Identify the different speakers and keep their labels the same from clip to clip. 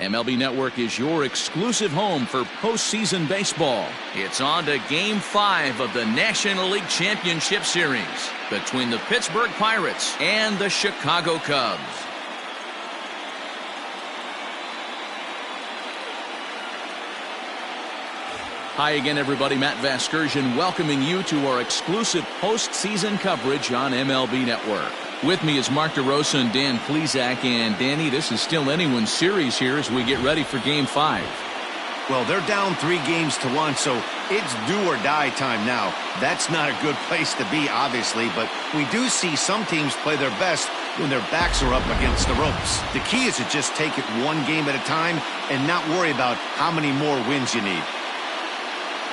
Speaker 1: MLB Network is your exclusive home for postseason baseball. It's on to Game 5 of the National League Championship Series between the Pittsburgh Pirates and the Chicago Cubs. Hi again, everybody. Matt Vasgersian welcoming you to our exclusive postseason coverage on MLB Network. With me is Mark DeRosa and Dan Plesac. And Danny, this is still anyone's series here as we get ready for Game 5.
Speaker 2: Well, they're down 3-1, so it's do or die time now. That's not a good place to be, obviously, but we do see some teams play their best when their backs are up against the ropes. The key is to just take it one game at a time and not worry about how many more wins you need.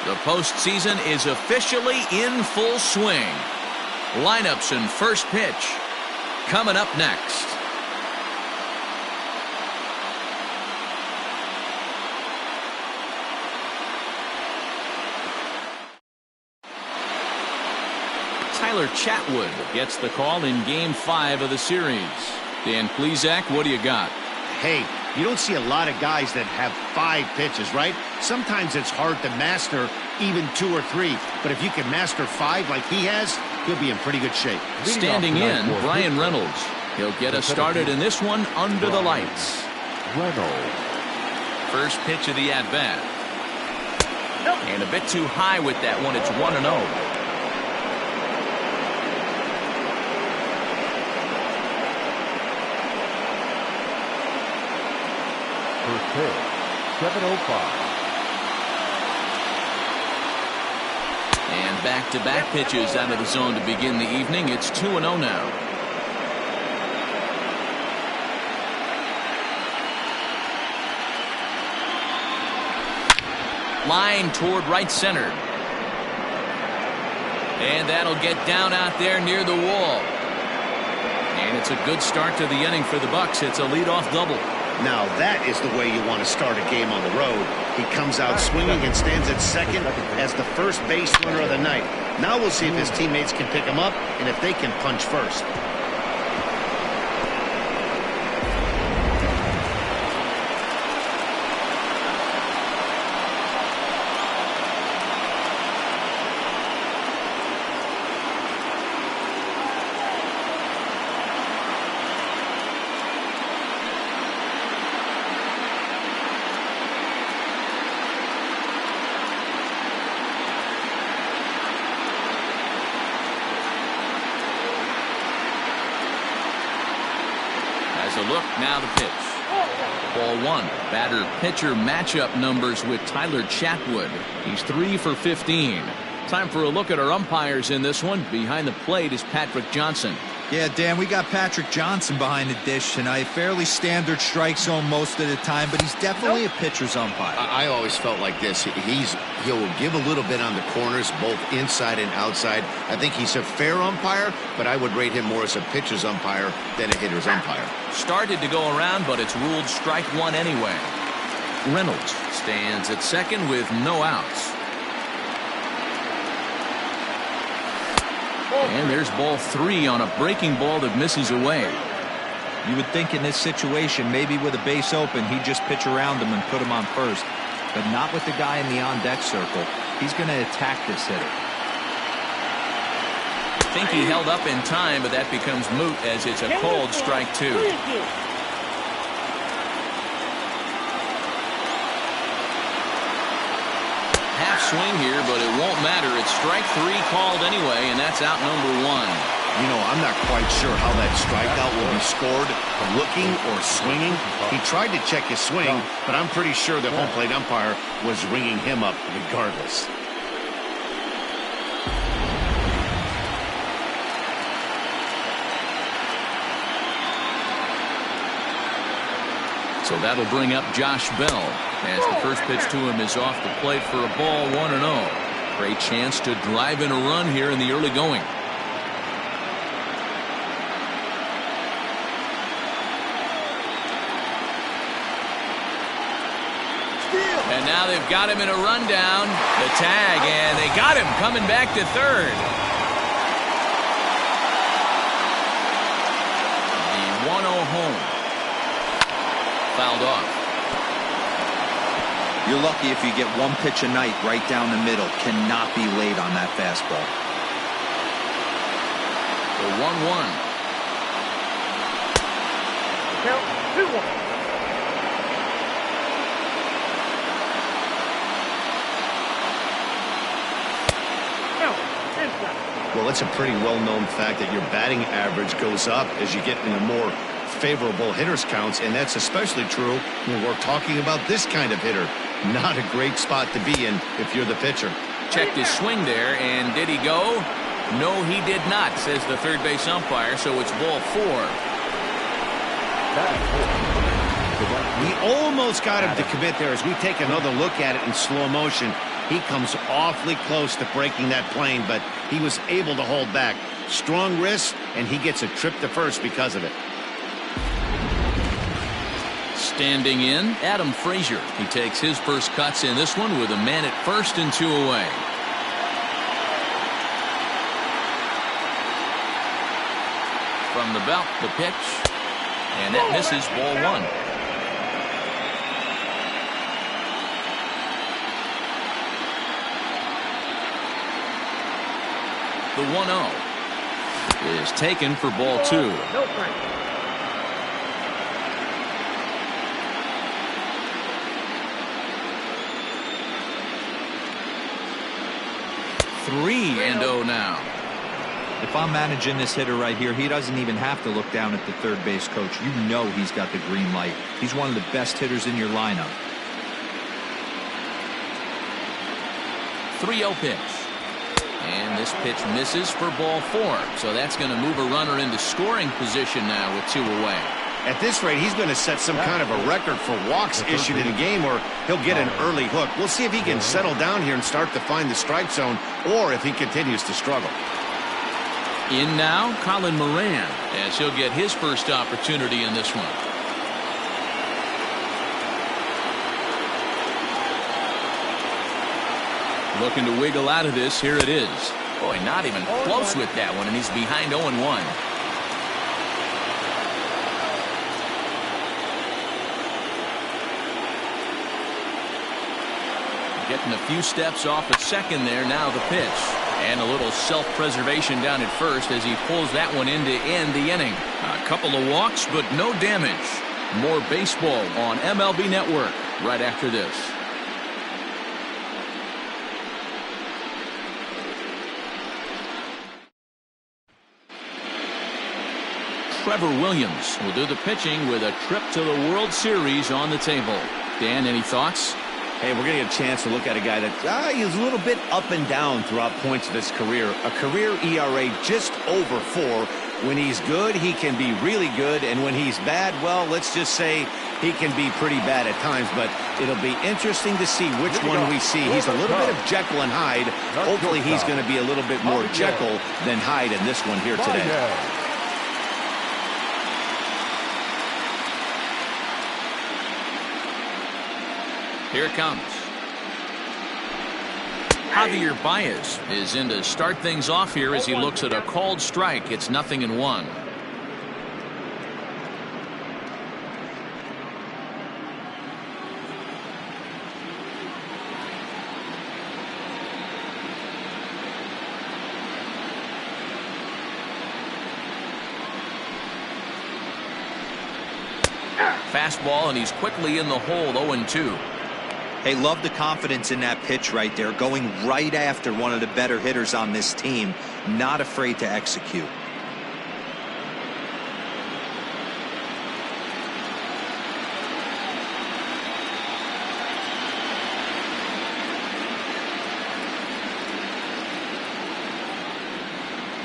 Speaker 1: The postseason is officially in full swing. Lineups and first pitch coming up next. Tyler Chatwood gets the call in Game 5 of the series. Dan Plesac, what do you got?
Speaker 2: Hey, you don't see a lot of guys that have 5 pitches, right? Sometimes it's hard to master even 2 or 3. But if you can master 5 like he has, he'll be in pretty good shape.
Speaker 1: Standing in, Brian Reynolds. He'll get us started in this one under the lights.
Speaker 3: Reynolds.
Speaker 1: First pitch of the at-bat. And a bit too high with that one. It's 1-0.
Speaker 3: First pitch, 7:05.
Speaker 1: And back-to-back pitches out of the zone to begin the evening. It's 2-0 now. Line toward right center. And that'll get down out there near the wall. And it's a good start to the inning for the Bucks. It's a leadoff double.
Speaker 2: Now that is the way you want to start a game on the road. He comes out swinging and stands at second as the first base runner of the night. Now we'll see if his teammates can pick him up and if they can punch first.
Speaker 1: As a look, now the pitch. Ball 1. Batter-pitcher matchup numbers with Tyler Chatwood. He's 3 for 15. Time for a look at our umpires in this one. Behind the plate is Patrick Johnson.
Speaker 4: Yeah, Dan, we got Patrick Johnson behind the dish tonight. Fairly standard strike zone most of the time, but he's definitely a pitcher's umpire.
Speaker 2: I always felt like this. He'll give a little bit on the corners, both inside and outside. I think he's a fair umpire, but I would rate him more as a pitcher's umpire than a hitter's umpire.
Speaker 1: Started to go around, but it's ruled strike 1 anyway. Reynolds stands at second with no outs. And there's ball 3 on a breaking ball that misses away.
Speaker 4: You would think in this situation, maybe with a base open, he'd just pitch around him and put him on first. But not with the guy in the on-deck circle. He's going to attack this hitter.
Speaker 1: I think he held up in time, but that becomes moot as it's a called strike 2. Half swing here, but it won't matter. It's strike 3 called anyway, and that's out number 1.
Speaker 2: You know, I'm not quite sure how that strikeout will be scored, looking or swinging. He tried to check his swing, but I'm pretty sure the home plate umpire was ringing him up regardless.
Speaker 1: So that'll bring up Josh Bell as the first pitch to him is off the plate for a ball 1-0. Great chance to drive in a run here in the early going. And now they've got him in a rundown. The tag, and they got him coming back to third. The 1-0 home. Fouled off.
Speaker 4: You're lucky if you get one pitch a night right down the middle. Cannot be late on that fastball.
Speaker 1: The 1-1.
Speaker 3: Count 2-1.
Speaker 2: Well, it's a pretty well-known fact that your batting average goes up as you get into more favorable hitters counts, and that's especially true when we're talking about this kind of hitter. Not a great spot to be in if you're the pitcher.
Speaker 1: Checked his swing there, and did he go? No, he did not, says the third base umpire, so it's ball 4.
Speaker 2: We almost got him to commit there as we take another look at it in slow motion. He comes awfully close to breaking that plane, but he was able to hold back. Strong wrist, and he gets a trip to first because of it.
Speaker 1: Standing in, Adam Frazier. He takes his first cuts in this one with a man at first and 2 away. From the belt, the pitch, and that misses, ball 1. The 1-0 is taken for ball 2.
Speaker 3: No strike.
Speaker 1: Three and 0 now.
Speaker 4: If I'm managing this hitter right here, he doesn't even have to look down at the third base coach. You know he's got the green light. He's one of the best hitters in your lineup.
Speaker 1: 3-0 pitch. And this pitch misses for ball 4. So that's going to move a runner into scoring position now with 2 away.
Speaker 2: At this rate, he's going to set some kind of a record for walks issued in a game, or he'll get an early hook. We'll see if he can settle down here and start to find the strike zone, or if he continues to struggle.
Speaker 1: In now, Colin Moran, as he'll get his first opportunity in this one. Looking to wiggle out of this. Here it is. Boy, not even close with that one, and he's behind 0-1. Getting a few steps off at second there. Now the pitch. And a little self-preservation down at first as he pulls that one in to end the inning. A couple of walks, but no damage. More baseball on MLB Network right after this. Trevor Williams will do the pitching with a trip to the World Series on the table. Dan, any thoughts?
Speaker 2: Hey, we're going to get a chance to look at a guy that he's a little bit up and down throughout points of his career. A career ERA just over 4. When he's good, he can be really good. And when he's bad, well, let's just say he can be pretty bad at times. But it'll be interesting to see which one we see. He's a little bit of Jekyll and Hyde. Hopefully he's going to be a little bit more Jekyll than Hyde in this one here today.
Speaker 1: Here it comes. Javier Baez is in to start things off here as he looks at a called strike. It's 0-1. Fastball, and he's quickly in the hole. 0-2.
Speaker 4: Hey, love the confidence in that pitch right there. Going right after one of the better hitters on this team. Not afraid to execute.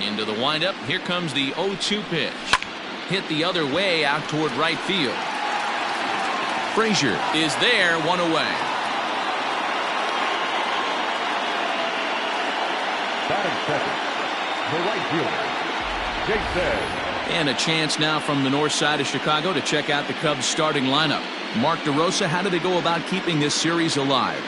Speaker 1: Into the windup. Here comes the 0-2 pitch. Hit the other way out toward right field. Frazier is there, 1 away.
Speaker 3: Batting second, the right fielder, Jason.
Speaker 1: And a chance now from the north side of Chicago to check out the Cubs starting lineup. Mark DeRosa, how do they go about keeping this series alive?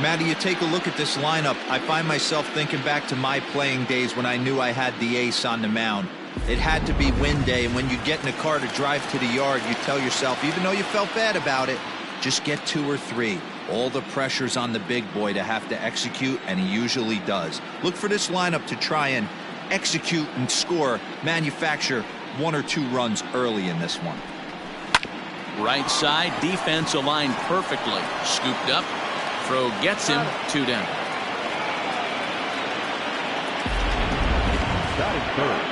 Speaker 4: Matty, you take a look at this lineup. I find myself thinking back to my playing days when I knew I had the ace on the mound. It had to be win day, and when you get in a car to drive to the yard, you tell yourself, even though you felt bad about it, just get 2 or 3. All the pressure's on the big boy to have to execute, and he usually does. Look for this lineup to try and execute and score, manufacture 1 or 2 runs early in this one.
Speaker 1: Right side, defense aligned perfectly. Scooped up. Throw gets him. 2 down.
Speaker 3: That is third.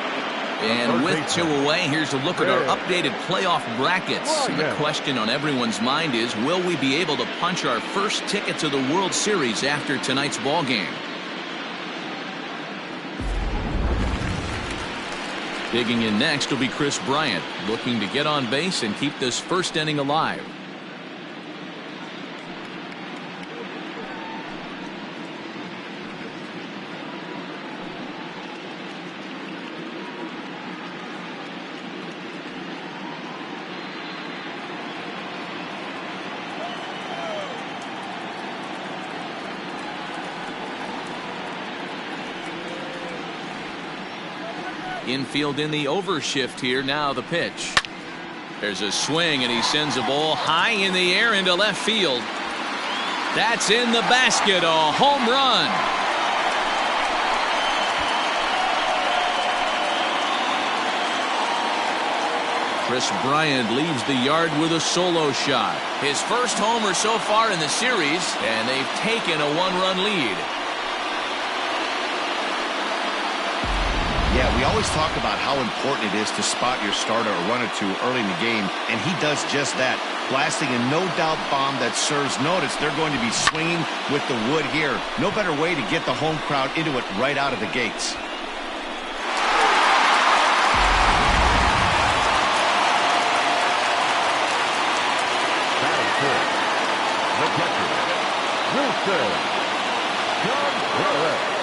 Speaker 1: And with 2 away, here's a look at our updated playoff brackets.
Speaker 3: Oh,
Speaker 1: The
Speaker 3: yeah.
Speaker 1: question on everyone's mind is, will we be able to punch our first ticket to the World Series after tonight's ball game? Digging in next will be Chris Bryant, looking to get on base and keep this first inning alive. Infield in the overshift here. Now the pitch. There's a swing, and he sends a ball high in the air into left field. That's in the basket. A home run. Chris Bryant leaves the yard with a solo shot. His first homer so far in the series, and they've taken a 1-run lead.
Speaker 2: Yeah, we always talk about how important it is to spot your starter a run or 2 early in the game, and he does just that, blasting a no-doubt bomb that serves notice. They're going to be swinging with the wood here. No better way to get the home crowd into it right out of the gates.
Speaker 3: That is third. The catcher, Wilson Contreras.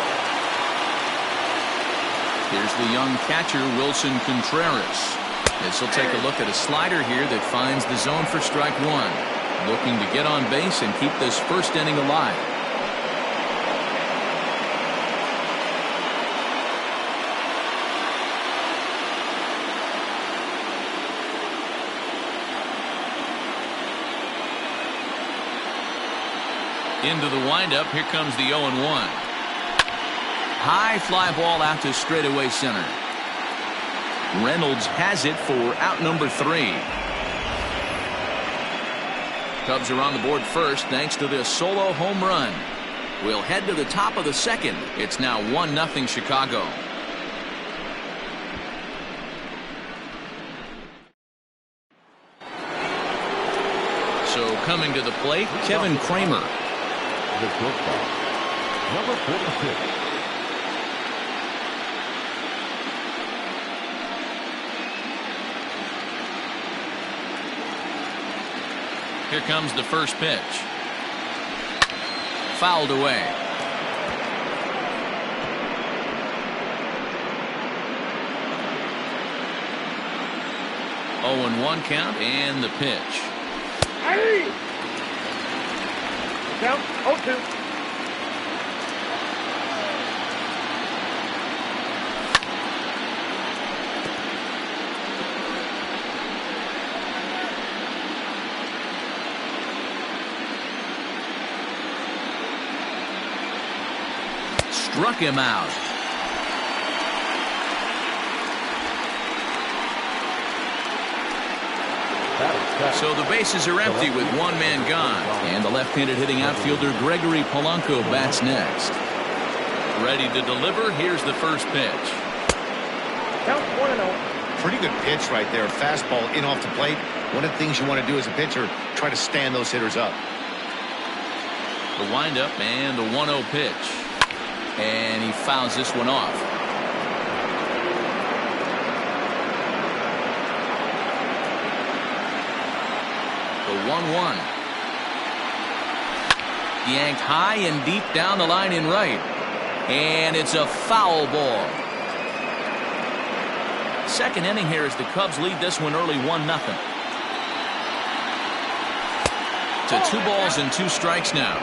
Speaker 1: Here's the young catcher, Wilson Contreras. This will take a look at a slider here that finds the zone for strike 1. Looking to get on base and keep this first inning alive. Into the windup. Here comes the 0-1. High fly ball out to straightaway center. Reynolds has it for out number 3. Cubs are on the board first thanks to this solo home run. We'll head to the top of the second. It's now 1-0 Chicago. So coming to the plate, Kevin Kramer.
Speaker 3: The shortstop, number 46.
Speaker 1: Here comes the first pitch. Fouled away. Oh, 1 count, and the pitch.
Speaker 3: Hey! Count 0-2.
Speaker 1: Struck him out. So the bases are empty with 1 man gone. And the left-handed hitting outfielder Gregory Polanco bats next. Ready to deliver. Here's the first pitch.
Speaker 3: Count 1-0.
Speaker 2: Pretty good pitch right there. Fastball in off the plate. One of the things you want to do as a pitcher, try to stand those hitters up.
Speaker 1: The windup and the 1-0 pitch. And he fouls this one off. The 1-1. Yanked high and deep down the line in right. And it's a foul ball. Second inning here as the Cubs lead this one early 1-0. To 2 balls and 2 strikes now.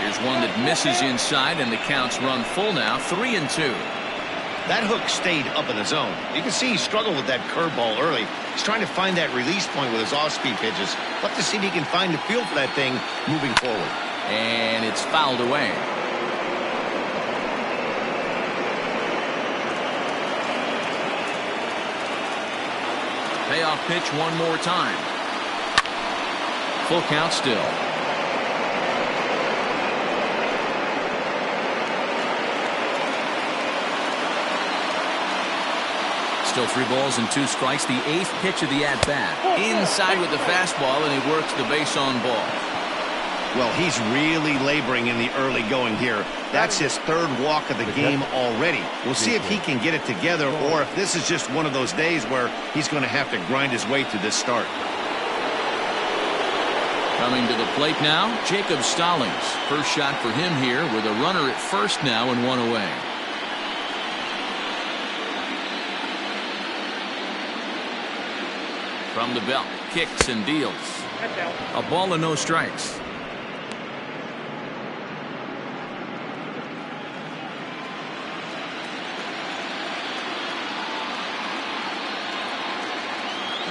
Speaker 1: Here's one that misses inside, and the counts run full now, 3-2.
Speaker 2: That hook stayed up in the zone. You can see he struggled with that curveball early. He's trying to find that release point with his off-speed pitches. Love to see if he can find the feel for that thing moving forward.
Speaker 1: And it's fouled away. Payoff pitch one more time. Full count still. Still 3 balls and 2 strikes. The 8th pitch of the at-bat. Inside with the fastball, and he works the base on ball.
Speaker 2: Well, he's really laboring in the early going here. That's his 3rd walk of the game already. We'll see if he can get it together or if this is just one of those days where he's going to have to grind his way through this start.
Speaker 1: Coming to the plate now, Jacob Stallings. First shot for him here with a runner at first now and 1 away. From the belt, kicks and deals. A ball and no strikes.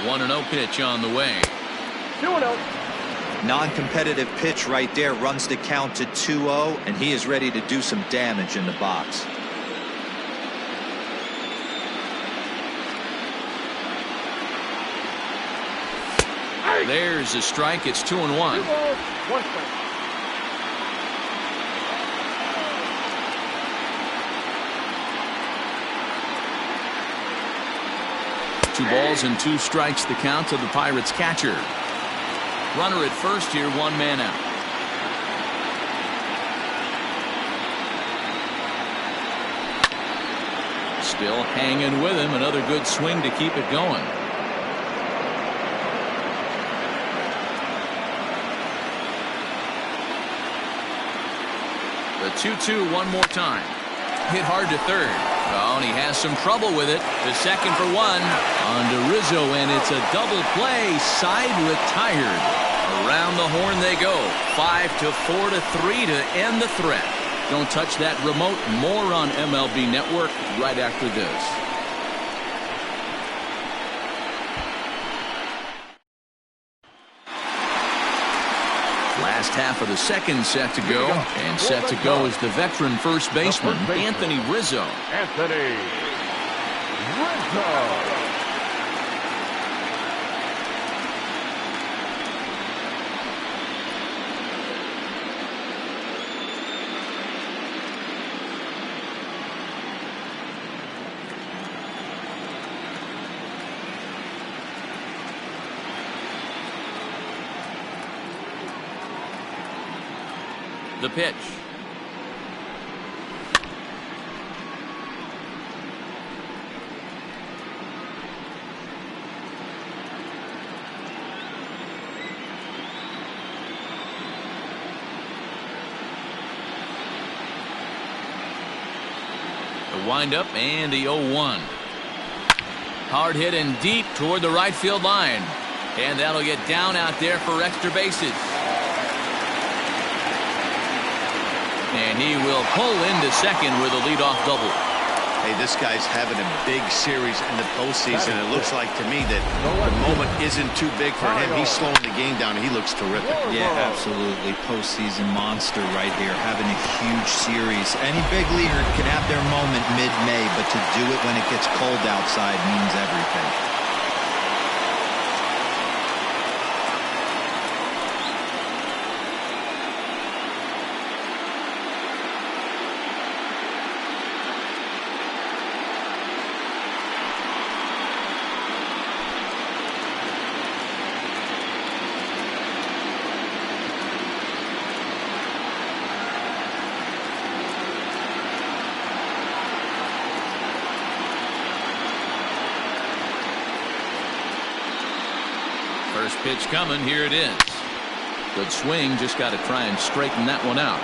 Speaker 1: One and 0 pitch on the way.
Speaker 3: 2-0.
Speaker 4: Non-competitive pitch right there, runs the count to 2-0, and he is ready to do some damage in the box.
Speaker 1: There's a strike. It's 2-1.
Speaker 3: 2 balls, 1 strike.
Speaker 1: Two balls and 2 strikes the count of the Pirates catcher. Runner at first here, 1 man out. Still hanging with him. Another good swing to keep it going. The 2-2 one more time. Hit hard to third. Oh, and he has some trouble with it. The second for 1 on to Rizzo, and it's a double play. Side retired. Around the horn they go. 5-4 to 3 to end the threat. Don't touch that remote. More on MLB Network right after this. Last half of the second set to go, and set to go is the veteran first baseman, Anthony Rizzo.
Speaker 3: Anthony Rizzo.
Speaker 1: The pitch. The windup and the 0-1. Hard hit and deep toward the right field line. And that'll get down out there for extra bases. And he will pull into second with a leadoff double.
Speaker 2: Hey, this guy's having a big series in the postseason. It looks like to me that the moment isn't too big for him. He's slowing the game down. He looks terrific.
Speaker 4: Yeah, absolutely. Postseason monster right here, having a huge series. Any big leaguer can have their moment mid-May, but to do it when it gets cold outside means everything.
Speaker 1: First pitch coming. Here it is. Good swing. Just got to try and straighten that one out.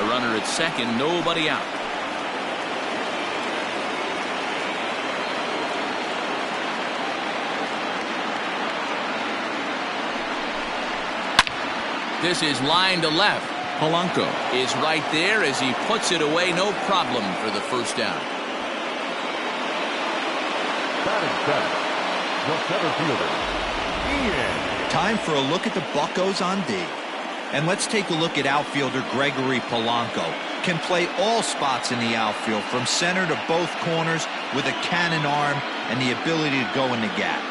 Speaker 1: A runner at second. Nobody out. This is line to left. Polanco is right there as he puts it away. No problem for the first down.
Speaker 3: Batting seven, the center fielder, Ian.
Speaker 4: Time for a look at the Buccos on D. And let's take a look at outfielder Gregory Polanco. Can play all spots in the outfield, from center to both corners, with a cannon arm and the ability to go in the gap.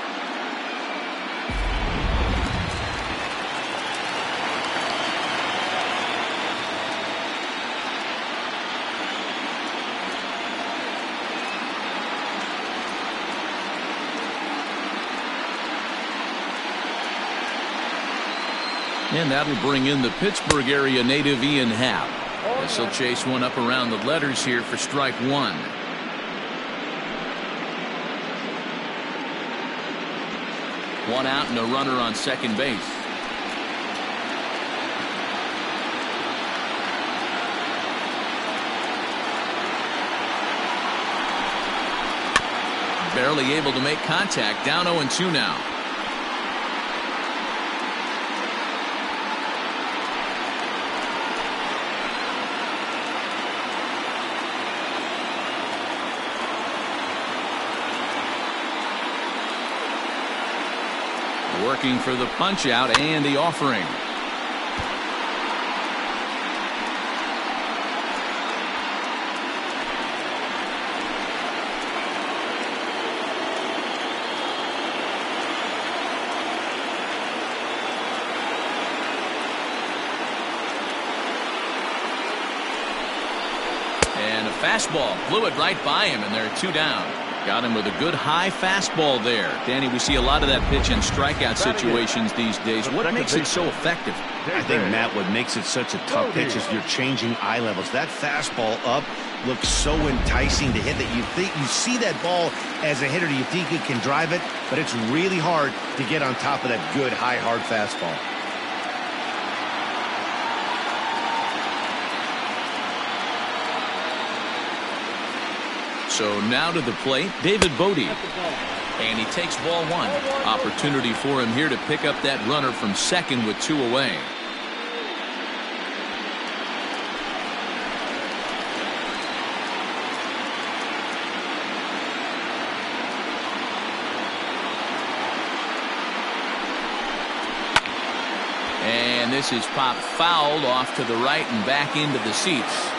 Speaker 1: And that'll bring in the Pittsburgh area native Ian Happ. As he'll chase one up around the letters here for strike one. One out and a runner on second base. Barely able to make contact. Down 0-2 now. Working for the punch out and the offering. And a fastball blew it right by him, and there are two down. Got him with a good high fastball there. Danny, we see a lot of that pitch in strikeout situations these days. What makes it so effective?
Speaker 2: I think, Matt, what makes it such a tough pitch is you're changing eye levels. That fastball up looks so enticing to hit that you see that ball as a hitter, you think you can drive it, but it's really hard to get on top of that good high hard fastball.
Speaker 1: So now to the plate, David Bodie. And he takes ball one. Opportunity for him here to pick up that runner from second with two away. And this is popped fouled off to the right and back into the seats.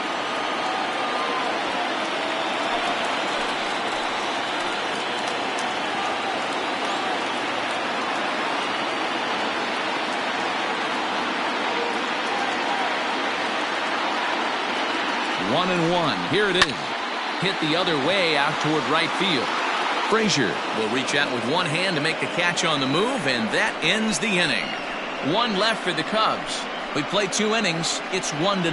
Speaker 1: One and one. Here it is. Hit the other way out toward right field. Frazier will reach out with one hand to make the catch on the move, and that ends the inning. One left for the Cubs. We played 2 innings. It's 1-0.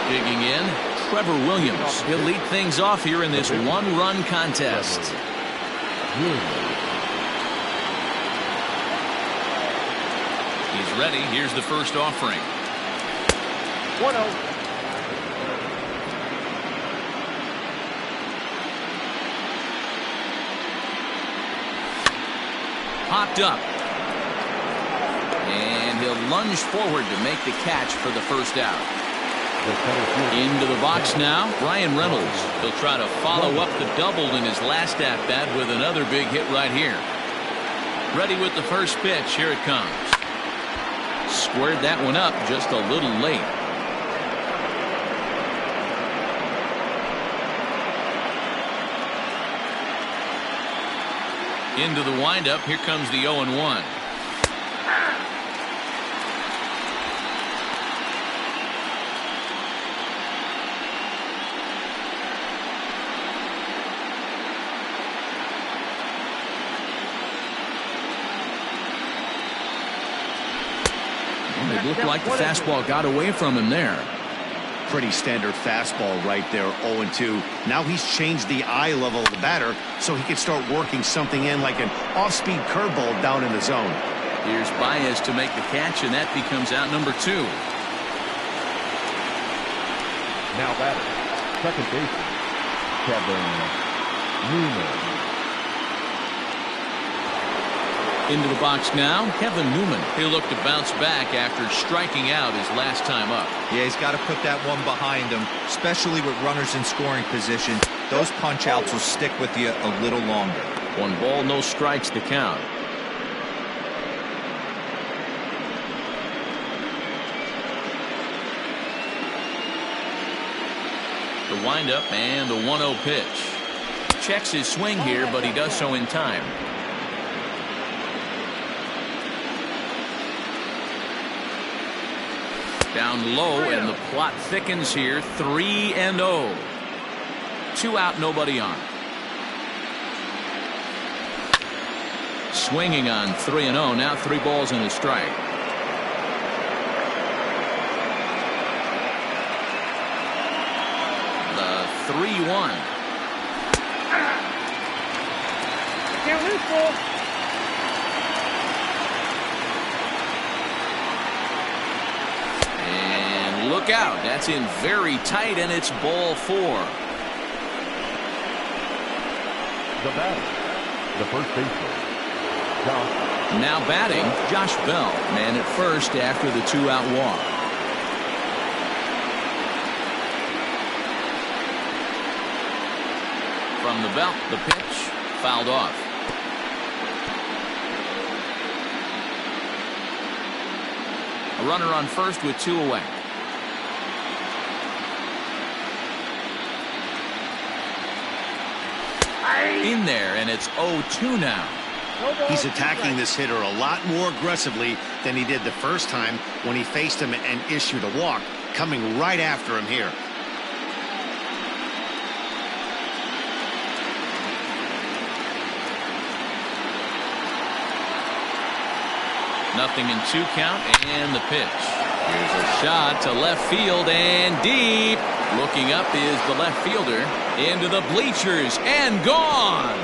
Speaker 1: Digging in, Trevor Williams. He'll lead things off here in this one-run contest. He's ready. Here's the first offering.
Speaker 3: 1-0.
Speaker 1: Popped up. And he'll lunge forward to make the catch for the first out. Into the box now, Brian Reynolds. He'll try to follow up the double in his last at-bat with another big hit right here. Ready with the first pitch. Here it comes. Squared that one up just a little late. Into the windup. Here comes the 0-1. It looked like the fastball got away from him there.
Speaker 2: Pretty standard fastball right there, 0-2. Now he's changed the eye level of the batter so he can start working something in like an off-speed curveball down in the zone.
Speaker 1: Here's Baez to make the catch, and that becomes out number 2.
Speaker 3: Now batter, second baseman, Kevin Newman.
Speaker 1: Into the box now, Kevin Newman. He'll look to bounce back after striking out his last time up.
Speaker 4: Yeah, he's got to put that one behind him, especially with runners in scoring position. Those punch outs will stick with you a little longer.
Speaker 1: 1 ball, no strikes to count. The windup and the 1-0 pitch. Checks his swing here, but he does so in time. Down low, and the plot thickens here. 3-0. 2 out, nobody on. Swinging on 3-0. Now 3 balls and a strike. The 3-1.
Speaker 5: Can't lose, ball.
Speaker 1: And look out. That's in very tight, and it's ball 4.
Speaker 3: The batter, the first baseman, Josh.
Speaker 1: Now batting, Josh Bell. Man at first after the 2-out walk. From the belt, the pitch fouled off. A runner on first with 2 away. In there, and it's 0-2 now.
Speaker 2: He's attacking this hitter a lot more aggressively than he did the first time when he faced him and issued a walk, coming right after him here.
Speaker 1: Nothing in 2 count, and the pitch. Here's a shot to left field and deep. Looking up is the left fielder. Into the bleachers and gone.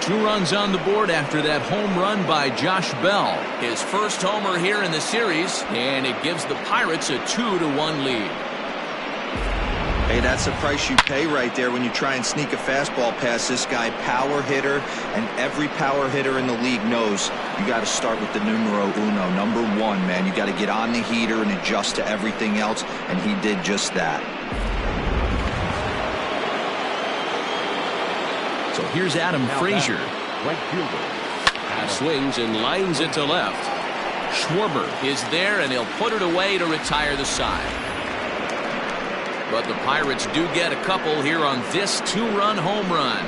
Speaker 1: Two runs on the board after that home run by Josh Bell. His first homer here in the series, and it gives the Pirates a 2-1 lead.
Speaker 4: Hey, that's the price you pay right there when you try and sneak a fastball past this guy. Power hitter, and every power hitter in the league knows you got to start with the numero uno, number 1, man. You got to get on the heater and adjust to everything else, and he did just that.
Speaker 1: So here's Adam Frazier.
Speaker 3: Right fielder.
Speaker 1: He swings and lines it to left. Schwarber is there, and he'll put it away to retire the side. But the Pirates do get a couple here on this 2-run home run.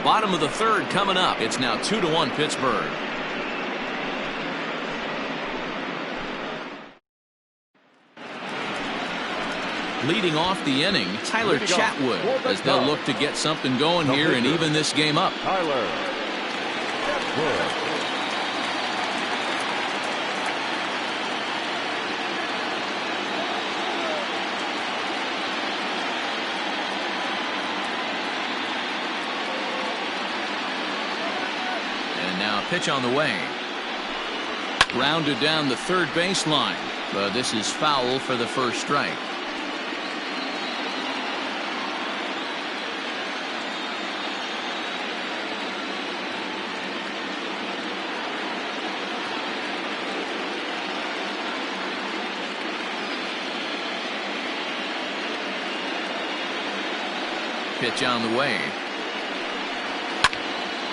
Speaker 1: Bottom of the 3rd coming up. It's now 2-1 Pittsburgh. Leading off the inning, Tyler Chatwood, as they'll look to get something going here and even this game up.
Speaker 3: Tyler Chatwood.
Speaker 1: Now a pitch on the way. Grounded down the 3rd baseline, but this is foul for the first strike. Pitch on the way.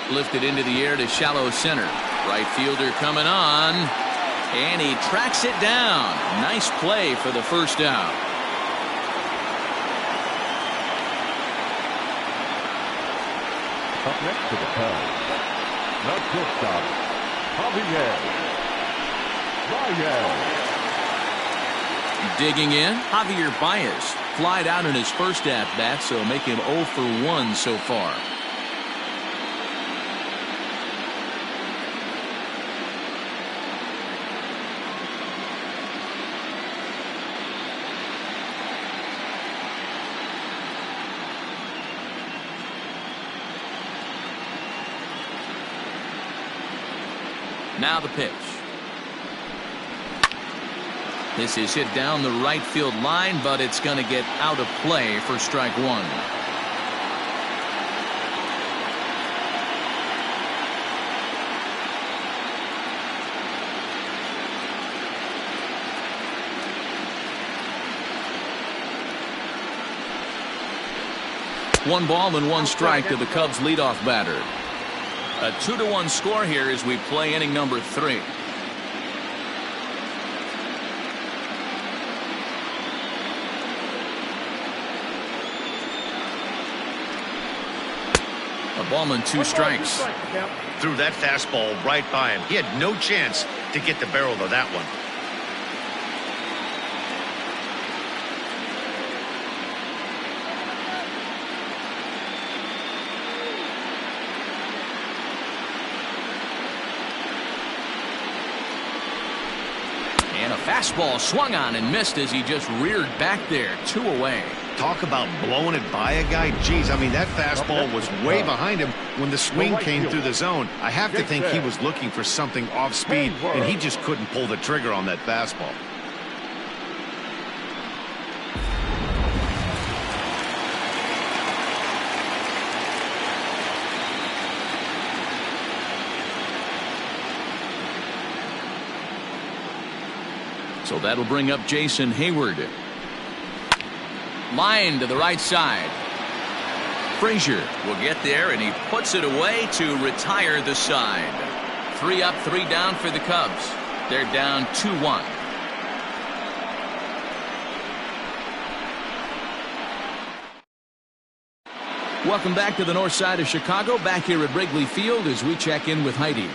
Speaker 1: Lifted into the air to shallow center. Right fielder coming on, and he tracks it down. Nice play for the first out.
Speaker 3: Up next to the plate, the shortstop, Javier Baez.
Speaker 1: Digging in, Javier Baez flied out in his first at-bat, so make him 0 for 1 so far. Now the pitch. This is hit down the right field line, but it's going to get out of play for strike 1. One ball and one strike to the Cubs leadoff batter. A 2-1 score here as we play inning number 3. A ball and 2 strikes.
Speaker 2: Threw that fastball right by him. He had no chance to get the barrel of that one.
Speaker 1: And a fastball swung on and missed as he just reared back there. 2 away.
Speaker 2: Talk about blowing it by a guy. Geez, I mean, that fastball was way behind him when the swing came through the zone. I have to think he was looking for something off speed, and he just couldn't pull the trigger on that fastball.
Speaker 1: So that'll bring up Jason Hayward. Line to the right side. Frazier will get there, and he puts it away to retire the side. 3 up, 3 down for the Cubs. They're down 2-1. Welcome back to the north side of Chicago. Back here at Wrigley Field as we check in with Heidi.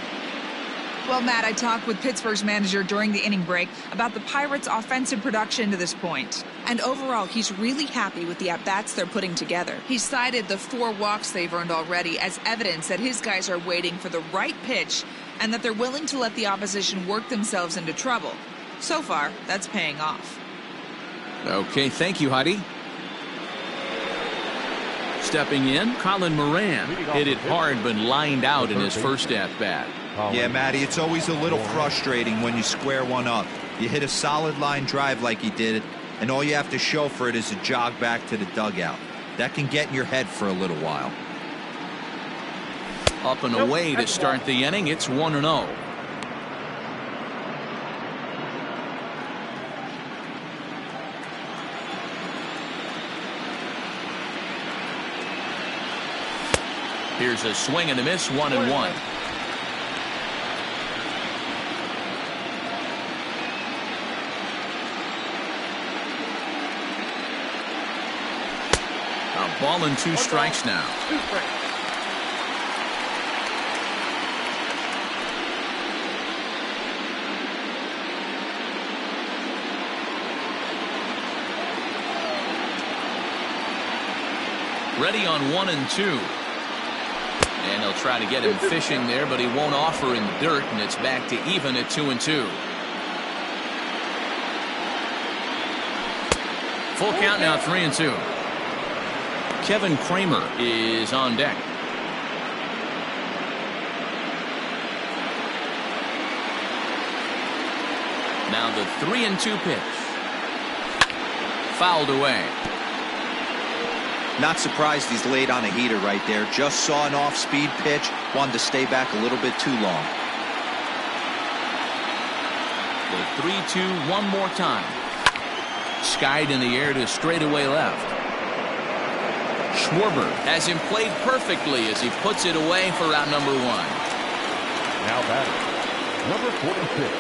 Speaker 6: Well, Matt, I talked with Pittsburgh's manager during the inning break about the Pirates' offensive production to this point. And overall, he's really happy with the at-bats they're putting together. He cited the 4 walks they've earned already as evidence that his guys are waiting for the right pitch and that they're willing to let the opposition work themselves into trouble. So far, that's paying off.
Speaker 1: Okay, thank you, Heidi. Stepping in, Colin Moran hit it hard but lined out in his first at-bat.
Speaker 4: Yeah, Matty, it's always a little frustrating when you square one up. You hit a solid line drive like he did, and all you have to show for it is a jog back to the dugout. That can get in your head for a little while.
Speaker 1: Up and away to start the inning. It's 1-0. Here's a swing and a miss, 1-1. A ball and 2 strikes now. Ready on 1 and 2. And they'll try to get him fishing there, but he won't offer in the dirt, and it's back to even at 2 and 2. Full count now, 3 and 2. Kevin Kramer is on deck. Now the 3 and 2 pitch. Fouled away.
Speaker 4: Not surprised he's laid on a heater right there. Just saw an off-speed pitch. Wanted to stay back a little bit too long.
Speaker 1: The 3-2 one more time. Skied in the air to straightaway left. Schwarber has him played perfectly as he puts it away for out number 1.
Speaker 3: Now batting, number 46.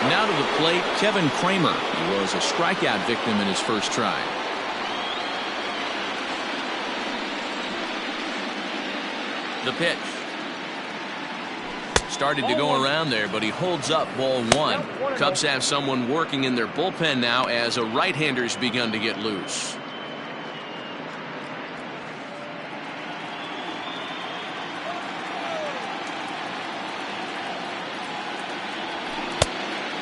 Speaker 1: Now to the plate, Kevin Kramer. He was a strikeout victim in his first try. The pitch. Started to go around there, but he holds up ball 1. Cubs have someone working in their bullpen now as a right-hander's begun to get loose.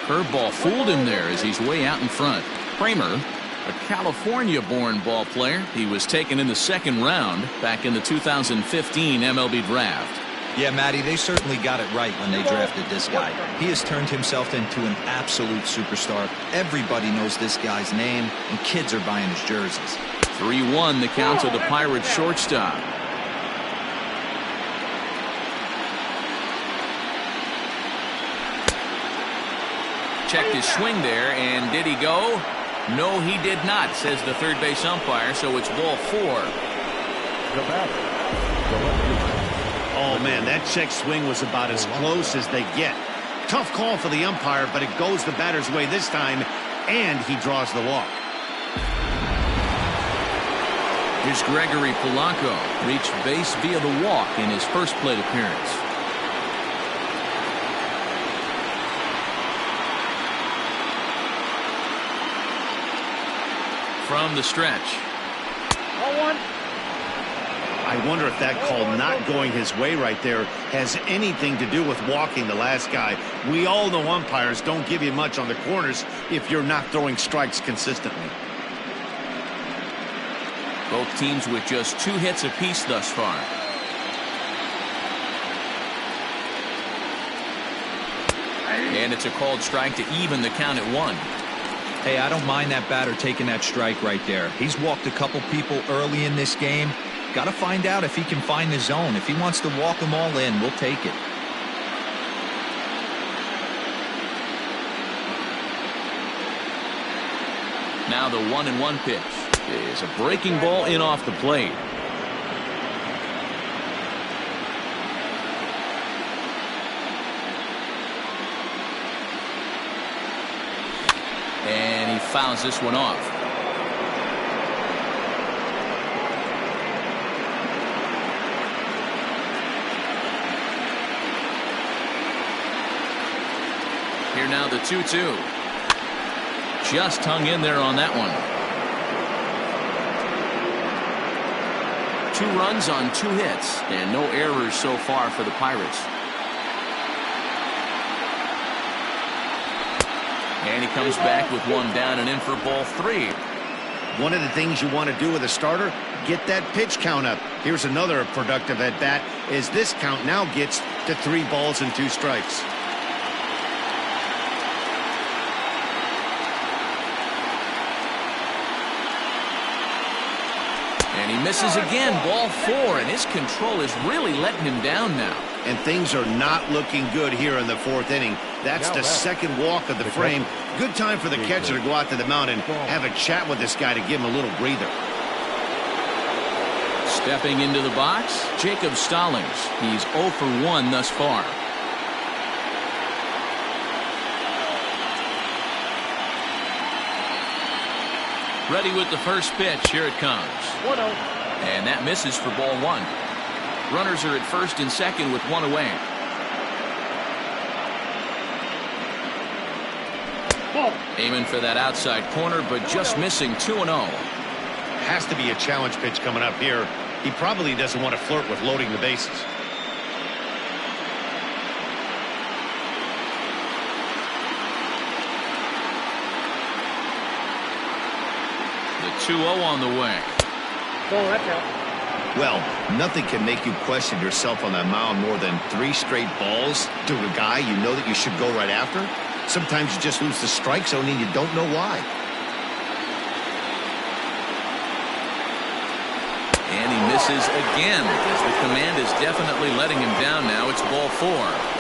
Speaker 1: Curveball fooled him there as he's way out in front. Kramer, a California-born ball player. He was taken in the 2nd round back in the 2015 MLB draft.
Speaker 4: Yeah, Matty, they certainly got it right when they drafted this guy. He has turned himself into an absolute superstar. Everybody knows this guy's name, and kids are buying his jerseys.
Speaker 1: 3-1 the count to the Pirates shortstop. checked his swing there, and did he go? No, he did not, says the third base umpire, so it's ball 4.
Speaker 3: The batter, the left.
Speaker 2: Oh, man, that check swing was about as close as they get. Tough call for the umpire, but it goes the batter's way this time, and he draws the walk.
Speaker 1: Here's Gregory Polanco, reached base via the walk in his first plate appearance. From the stretch.
Speaker 5: 0-1.
Speaker 2: I wonder if that call not going his way right there has anything to do with walking the last guy. We all know umpires don't give you much on the corners if you're not throwing strikes consistently.
Speaker 1: Both teams with just 2 hits apiece thus far. And it's a called strike to even the count at 1.
Speaker 4: Hey, I don't mind that batter taking that strike right there. He's walked a couple people early in this game. Got to find out if he can find the zone. If he wants to walk them all in, we'll take it.
Speaker 1: Now the 1-1 pitch is a breaking ball in off the plate. And he fouls this one off. Here now the 2-2. Just hung in there on that one. 2 runs on 2 hits and no errors so far for the Pirates. And he comes back with 1 down and in for ball 3.
Speaker 2: One of the things you want to do with a starter, get that pitch count up. Here's another productive at bat as this count now gets to 3 balls and 2 strikes.
Speaker 1: And he misses again, ball 4, and his control is really letting him down now.
Speaker 2: And things are not looking good here in the 4th inning. That's the second walk of the frame. Good time for the catcher to go out to the mound and have a chat with this guy to give him a little breather.
Speaker 1: Stepping into the box, Jacob Stallings. He's 0 for 1 thus far. Ready with the first pitch. Here it comes.
Speaker 5: 1-0.
Speaker 1: And that misses for ball 1. Runners are at first and second with 1 away.
Speaker 5: Ball.
Speaker 1: Aiming for that outside corner, but just missing 2-0.
Speaker 2: Has to be a challenge pitch coming up here. He probably doesn't want to flirt with loading the bases.
Speaker 1: The 2-0 on the way.
Speaker 5: Ball, that's out.
Speaker 2: Well, nothing can make you question yourself on that mound more than 3 straight balls to a guy you know that you should go right after. Sometimes you just lose the strike zone and you don't know why.
Speaker 1: And he misses again as the command is definitely letting him down now. It's ball 4.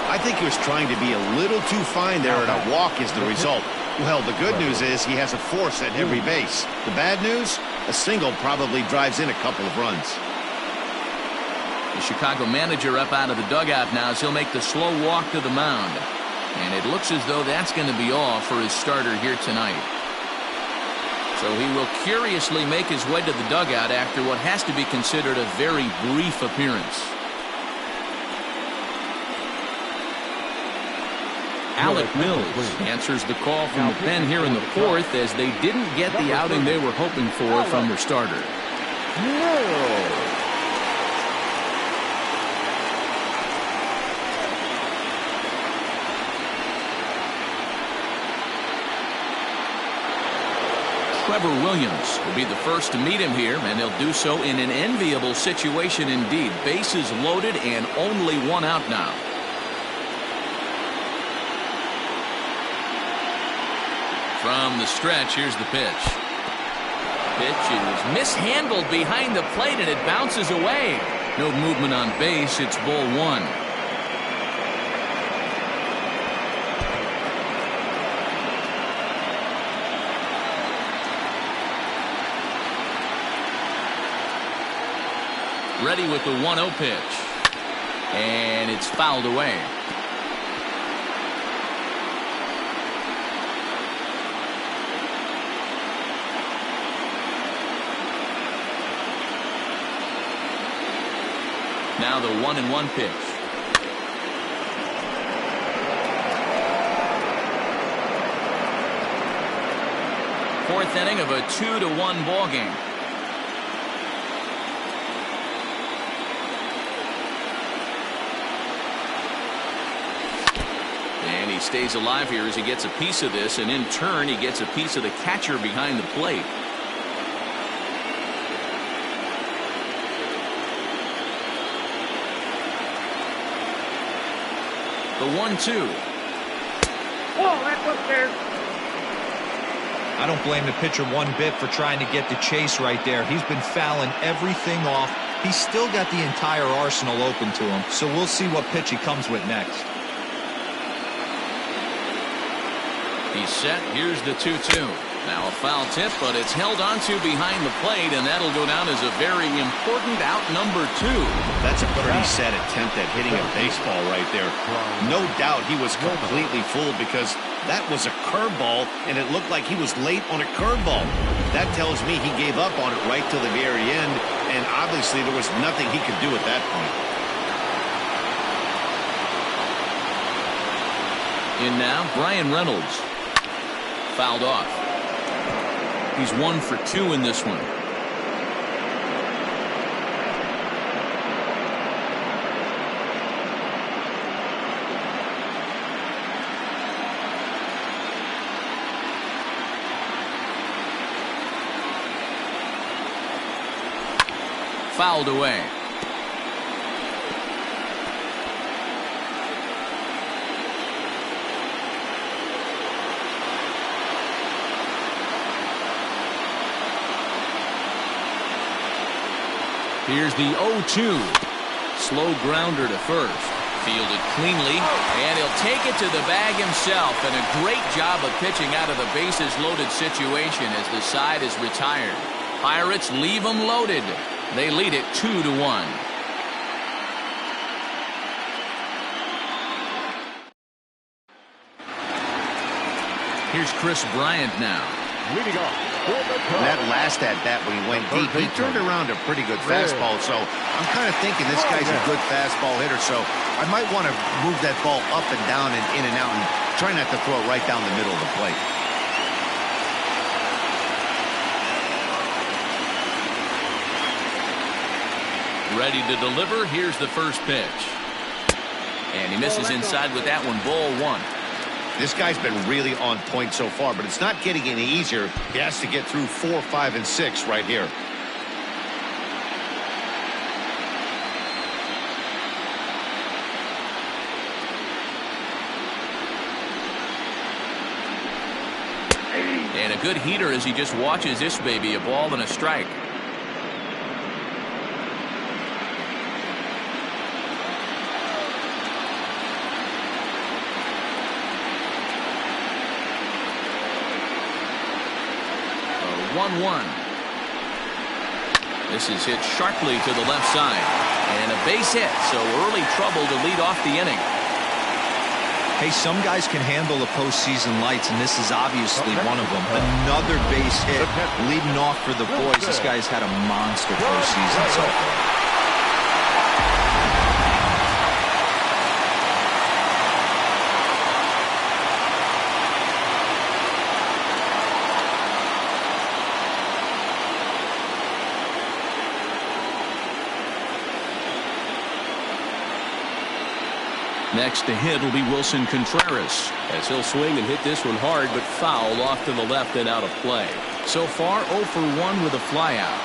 Speaker 2: I think he was trying to be a little too fine there, and a walk is the result. Well, the good news is he has a force at every base. The bad news, a single probably drives in a couple of runs.
Speaker 1: The Chicago manager up out of the dugout now as he'll make the slow walk to the mound. And it looks as though that's going to be all for his starter here tonight. So he will curiously make his way to the dugout after what has to be considered a very brief appearance. Alec Mills answers the call from the pen here in the 4th as they didn't get the outing they were hoping for from their starter. Trevor Williams will be the first to meet him here, and he'll do so in an enviable situation indeed. Bases loaded and only 1 out now. From the stretch, here's the pitch. Pitch is mishandled behind the plate, and it bounces away. No movement on base. It's ball 1. Ready with the 1-0 pitch. And it's fouled away. Now the 1-1 pitch. Fourth inning of a 2-1 ball game. And he stays alive here as he gets a piece of this, and in turn he gets a piece of the catcher behind the plate. The 1-2.
Speaker 5: Oh, that's up there.
Speaker 4: I don't blame the pitcher one bit for trying to get the chase right there. He's been fouling everything off. He's still got the entire arsenal open to him, so we'll see what pitch he comes with next.
Speaker 1: He's set. Here's the 2-2. Now a foul tip, but it's held onto behind the plate, and that'll go down as a very important out number 2.
Speaker 2: That's a pretty sad attempt at hitting a baseball right there. No doubt he was completely fooled because that was a curveball, and it looked like he was late on a curveball. That tells me he gave up on it right till the very end, and obviously there was nothing he could do at that point.
Speaker 1: In now, Brian Reynolds. Fouled off. He's 1 for 2 in this one. Fouled away. Here's the 0-2. Slow grounder to first. Fielded cleanly, and he'll take it to the bag himself. And a great job of pitching out of the bases loaded situation as the side is retired. Pirates leave them loaded. They lead it 2-1. Here's Chris Bryant now.
Speaker 3: Leading off.
Speaker 2: That last at-bat when he went deep, he turned around a pretty good fastball, so I'm kind of thinking this guy's a good fastball hitter, so I might want to move that ball up and down and in and out and try not to throw it right down the middle of the plate.
Speaker 1: Ready to deliver. Here's the first pitch. And he misses inside with that one. Ball 1.
Speaker 2: This guy's been really on point so far, but it's not getting any easier. He has to get through 4, 5, and 6 right here.
Speaker 1: And a good heater as he just watches this baby. A ball and a strike. A 1-1. This is hit sharply to the left side. And a base hit, so early trouble to lead off the inning.
Speaker 4: Hey, some guys can handle the postseason lights, and this is obviously one of them. Another base hit leading off for the boys. This guy's had a monster postseason so far.
Speaker 1: Next to hit will be Wilson Contreras, as he'll swing and hit this one hard, but foul off to the left and out of play. So far 0 for 1 with a flyout.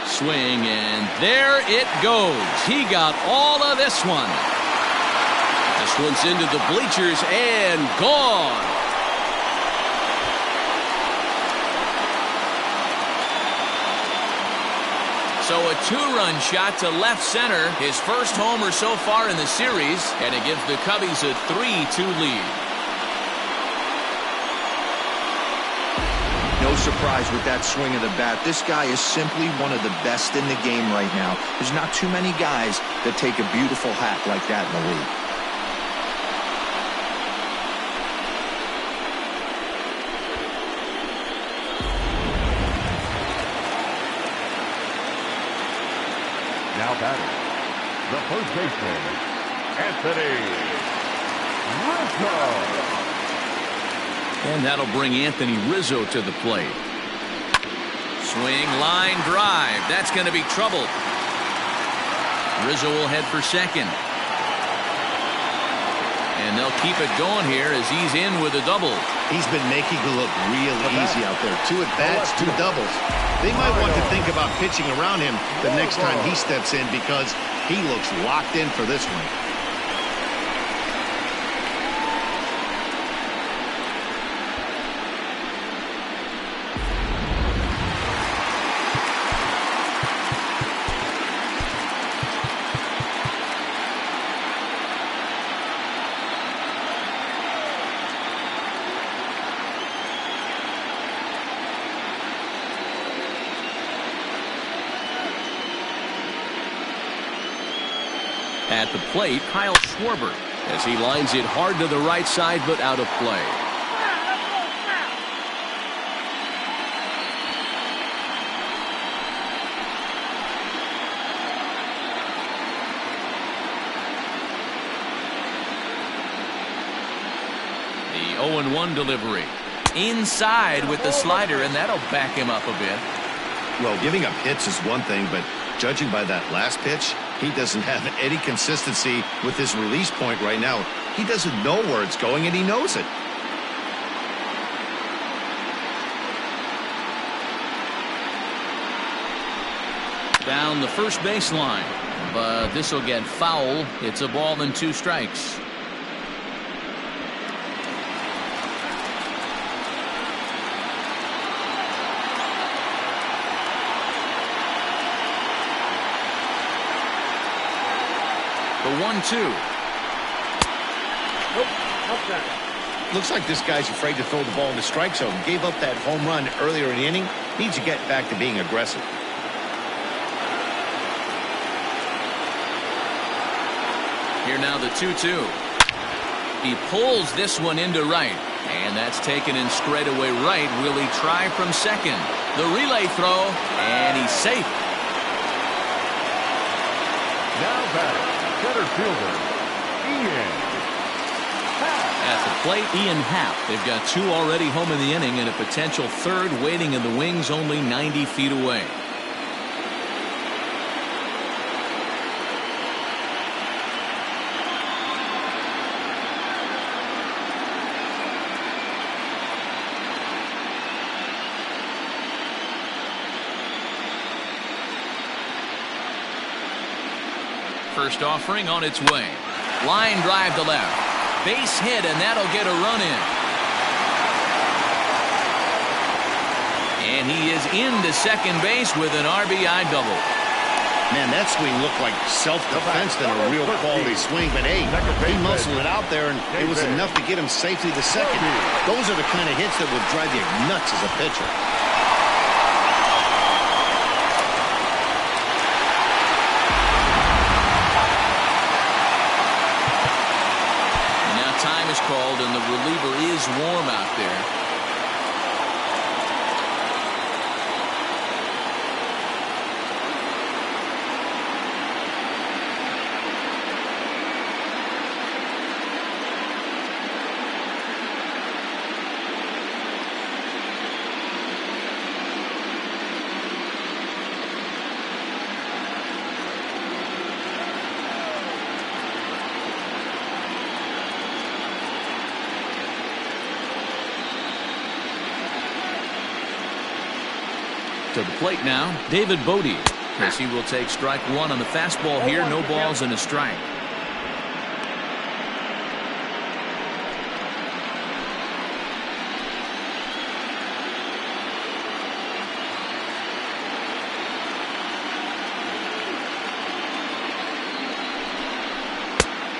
Speaker 1: Swing, and there it goes. He got all of this one. This one's into the bleachers and gone. So a two-run shot to left center, his first homer so far in the series, and it gives the Cubbies a 3-2 lead.
Speaker 4: No surprise with that swing of the bat. This guy is simply one of the best in the game right now. There's not too many guys that take a beautiful hack like that in the league.
Speaker 3: Now batting, the first baseman, Anthony Rizzo.
Speaker 1: And that'll bring Anthony Rizzo to the plate. Swing, line drive. That's going to be trouble. Rizzo will head for second. And they'll keep it going here as he's in with a double.
Speaker 2: He's been making it look real easy out there. 2 at-bats, 2 doubles. They might want to think about pitching around him the next time he steps in because he looks locked in for this one.
Speaker 1: At the plate, Kyle Schwarber, as he lines it hard to the right side, but out of play. The 0-1 delivery. Inside with the slider, and that'll back him up a bit.
Speaker 2: Well, giving up hits is one thing, but judging by that last pitch, he doesn't have any consistency with his release point right now. He doesn't know where it's going, and he knows it.
Speaker 1: Down the first baseline, but this will get foul. It's a ball and 2 strikes. The 1-2.
Speaker 2: Looks like this guy's afraid to throw the ball in the strike zone. Gave up that home run earlier in the inning. Needs to get back to being aggressive.
Speaker 1: Here now the 2-2. He pulls this one into right, and that's taken in straightaway right. Will he try from second? The relay throw, and he's safe.
Speaker 3: Now batting, center fielder, Ian Happ.
Speaker 1: At the plate, Ian Happ. They've got 2 already home in the inning and a potential 3rd waiting in the wings only 90 feet away. First offering on its way. Line drive to left. Base hit, and that'll get a run in. And he is into second base with an RBI double.
Speaker 2: Man, that swing looked like self-defense than a real quality swing. But, hey, he muscled it out there, and it was enough to get him safely to second. Those are the kind of hits that will drive you nuts as a pitcher.
Speaker 1: Time is called, and the reliever is warm out there. To the plate now, David Bodie, as he will take strike 1 on the fastball here. No balls and a strike.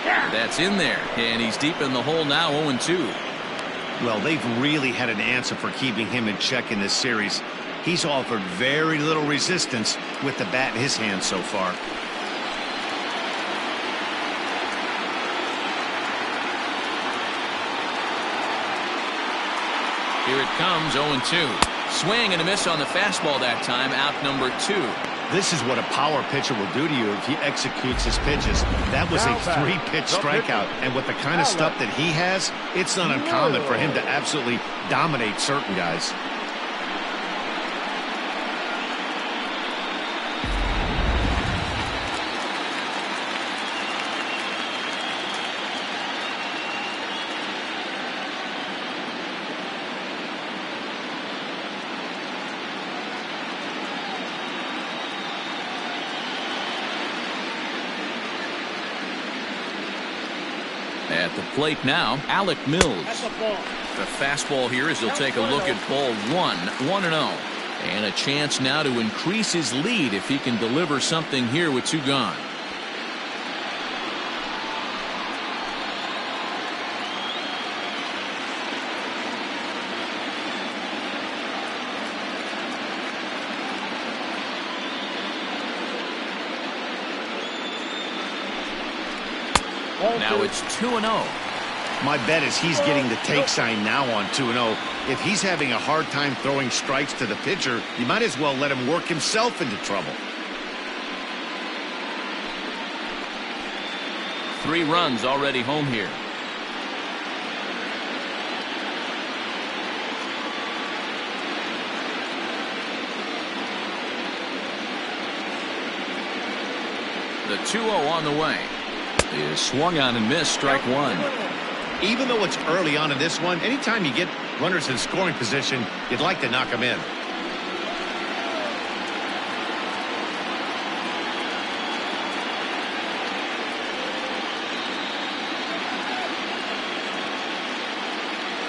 Speaker 1: That's in there, and he's deep in the hole now, 0-2.
Speaker 2: Well, they've really had an answer for keeping him in check in this series. He's offered very little resistance with the bat in his hand so far.
Speaker 1: Here it comes, 0-2. Swing and a miss on the fastball that time, out number 2.
Speaker 2: This is what a power pitcher will do to you if he executes his pitches. That was a 3-pitch strikeout, and with the kind of stuff that he has, it's not uncommon for him to absolutely dominate certain guys.
Speaker 1: At the plate now, Alec Mills. The fastball here as he'll take a look at ball 1-0. And a chance now to increase his lead if he can deliver something here with 2 gone. Now it's 2-0.
Speaker 2: My bet is he's getting the take sign now on 2-0. If he's having a hard time throwing strikes to the pitcher, you might as well let him work himself into trouble.
Speaker 1: 3 runs already home here. The 2-0 on the way. Is swung on and missed, strike 1.
Speaker 2: Even though it's early on in this one, anytime you get runners in scoring position, you'd like to knock them in.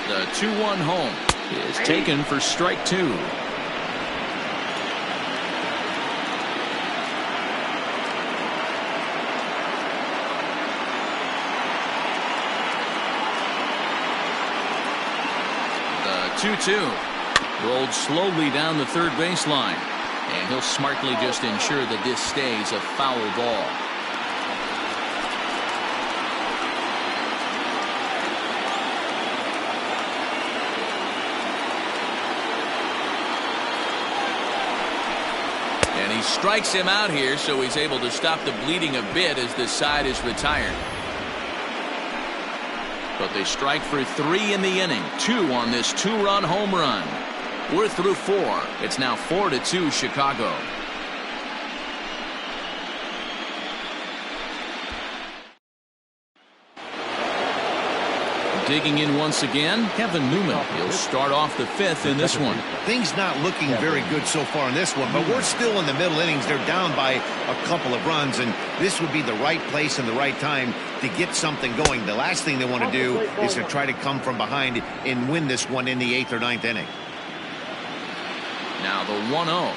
Speaker 1: The 2-1 home is taken for strike 2. The 2-2 rolled slowly down the third baseline, and he'll smartly just ensure that this stays a foul ball. And he strikes him out here, so he's able to stop the bleeding a bit as this side is retired. But they strike for 3 in the inning. 2 on this 2-run home run. We're through 4. It's now 4-2 Chicago. Digging in once again, Kevin Newman. He'll start off the 5th in this one.
Speaker 2: Things not looking very good so far in this one, but we're still in the middle innings. They're down by a couple of runs, and this would be the right place and the right time to get something going. The last thing they want to do is to try to come from behind and win this one in the 8th or 9th inning.
Speaker 1: Now the 1-0.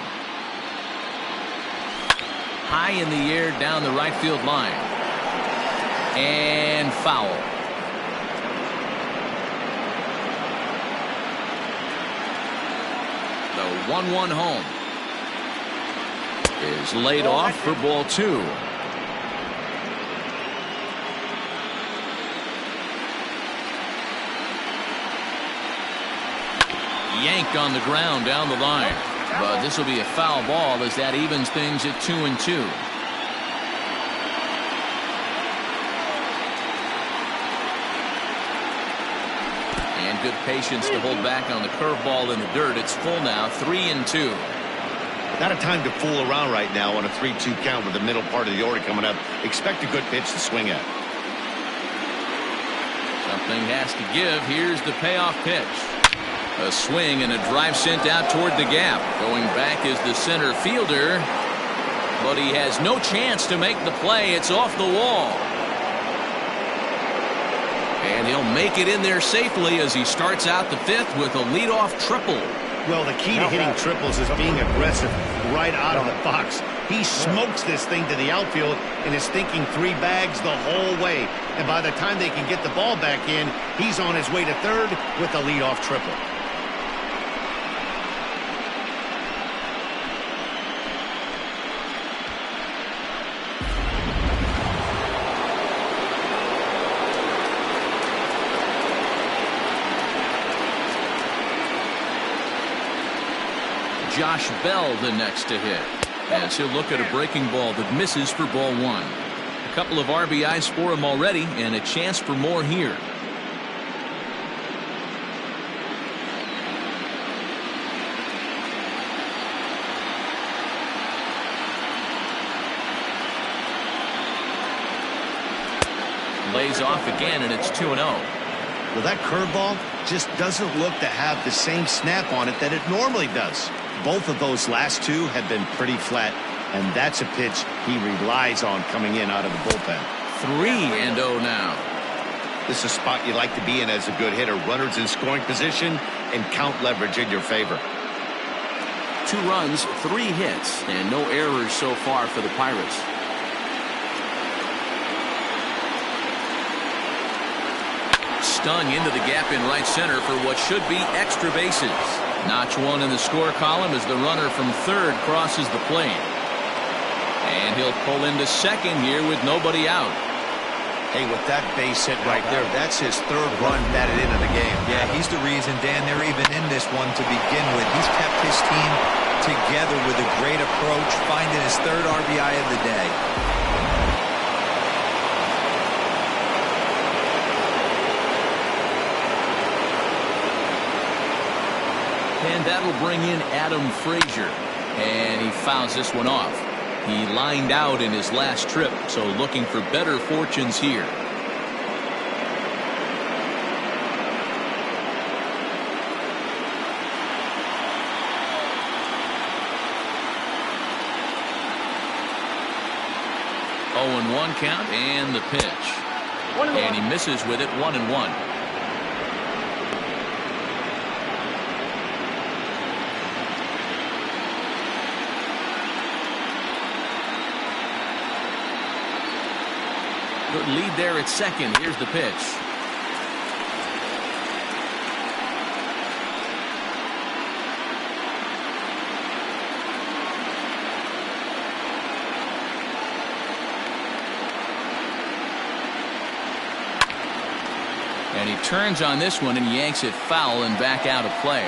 Speaker 1: High in the air down the right field line. And foul. The 1-1 home is laid off for ball 2. Yanked on the ground down the line, but this will be a foul ball as that evens things at 2-2. Good patience to hold back on the curveball in the dirt. It's full now, 3-2.
Speaker 2: Not a time to fool around right now on a 3-2 count with the middle part of the order coming up. Expect a good pitch to swing at.
Speaker 1: Something has to give. Here's the payoff pitch. A swing and a drive sent out toward the gap. Going back is the center fielder, but he has no chance to make the play. It's off the wall. And he'll make it in there safely as he starts out the 5th with a leadoff triple.
Speaker 2: Well, the key to hitting triples is being aggressive right out of the box. He smokes this thing to the outfield and is thinking 3 bags the whole way. And by the time they can get the ball back in, he's on his way to third with a leadoff triple.
Speaker 1: Josh Bell the next to hit, as he'll look at a breaking ball that misses for ball 1. A couple of RBIs for him already, and a chance for more here. Lays off again, and it's 2-0.
Speaker 2: Well, that curveball just doesn't look to have the same snap on it that it normally does. Both of those last two have been pretty flat, and that's a pitch he relies on coming in out of the bullpen.
Speaker 1: 3-0 now.
Speaker 2: This is a spot you like to be in as a good hitter. Runners in scoring position and count leverage in your favor.
Speaker 1: 2 runs, 3 hits, and no errors so far for the Pirates. Stung into the gap in right center for what should be extra bases. Notch 1 in the score column as the runner from third crosses the plate. And he'll pull into second here with nobody out.
Speaker 2: Hey, with that base hit right there, that's his 3rd run batted into the game.
Speaker 4: Yeah, he's the reason, Dan, they're even in this one to begin with. He's kept his team together with a great approach, finding his 3rd RBI of the day.
Speaker 1: And that'll bring in Adam Frazier. And he fouls this one off. He lined out in his last trip, so looking for better fortunes here. Oh, and 1 count, and the pitch. And he misses with it, 1-1. Good lead there at second. Here's the pitch. And he turns on this one and yanks it foul and back out of play.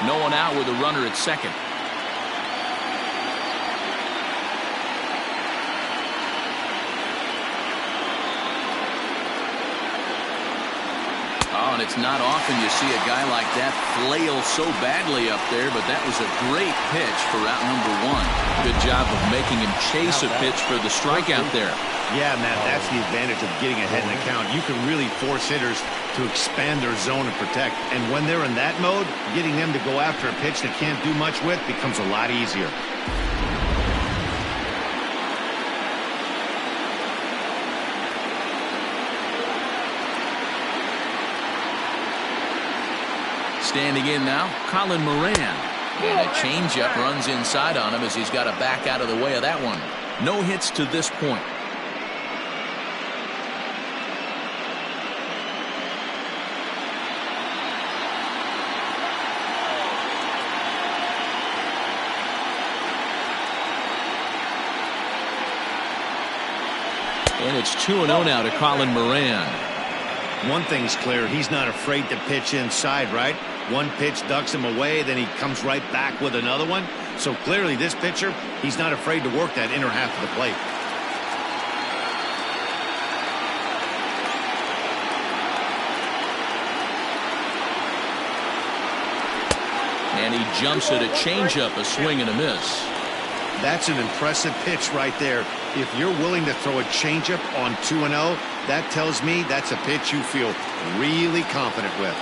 Speaker 1: No one out with a runner at second. And it's not often you see a guy like that flail so badly up there, but that was a great pitch for out number 1. Good job of making him chase a pitch for the strikeout there.
Speaker 2: Yeah, Matt, that's the advantage of getting ahead in the count. You can really force hitters to expand their zone and protect. And when they're in that mode, getting them to go after a pitch they can't do much with becomes a lot easier.
Speaker 1: Standing in now, Colin Moran. And a changeup runs inside on him as he's got to back out of the way of that one. No hits to this point. And it's 2-0 now to Colin Moran.
Speaker 2: One thing's clear, he's not afraid to pitch inside, right? One pitch ducks him away, then he comes right back with another one. So clearly this pitcher, he's not afraid to work that inner half of the plate.
Speaker 1: And he jumps at a changeup, a swing and a miss.
Speaker 2: That's an impressive pitch right there. If you're willing to throw a changeup on 2-0, that tells me that's a pitch you feel really confident with.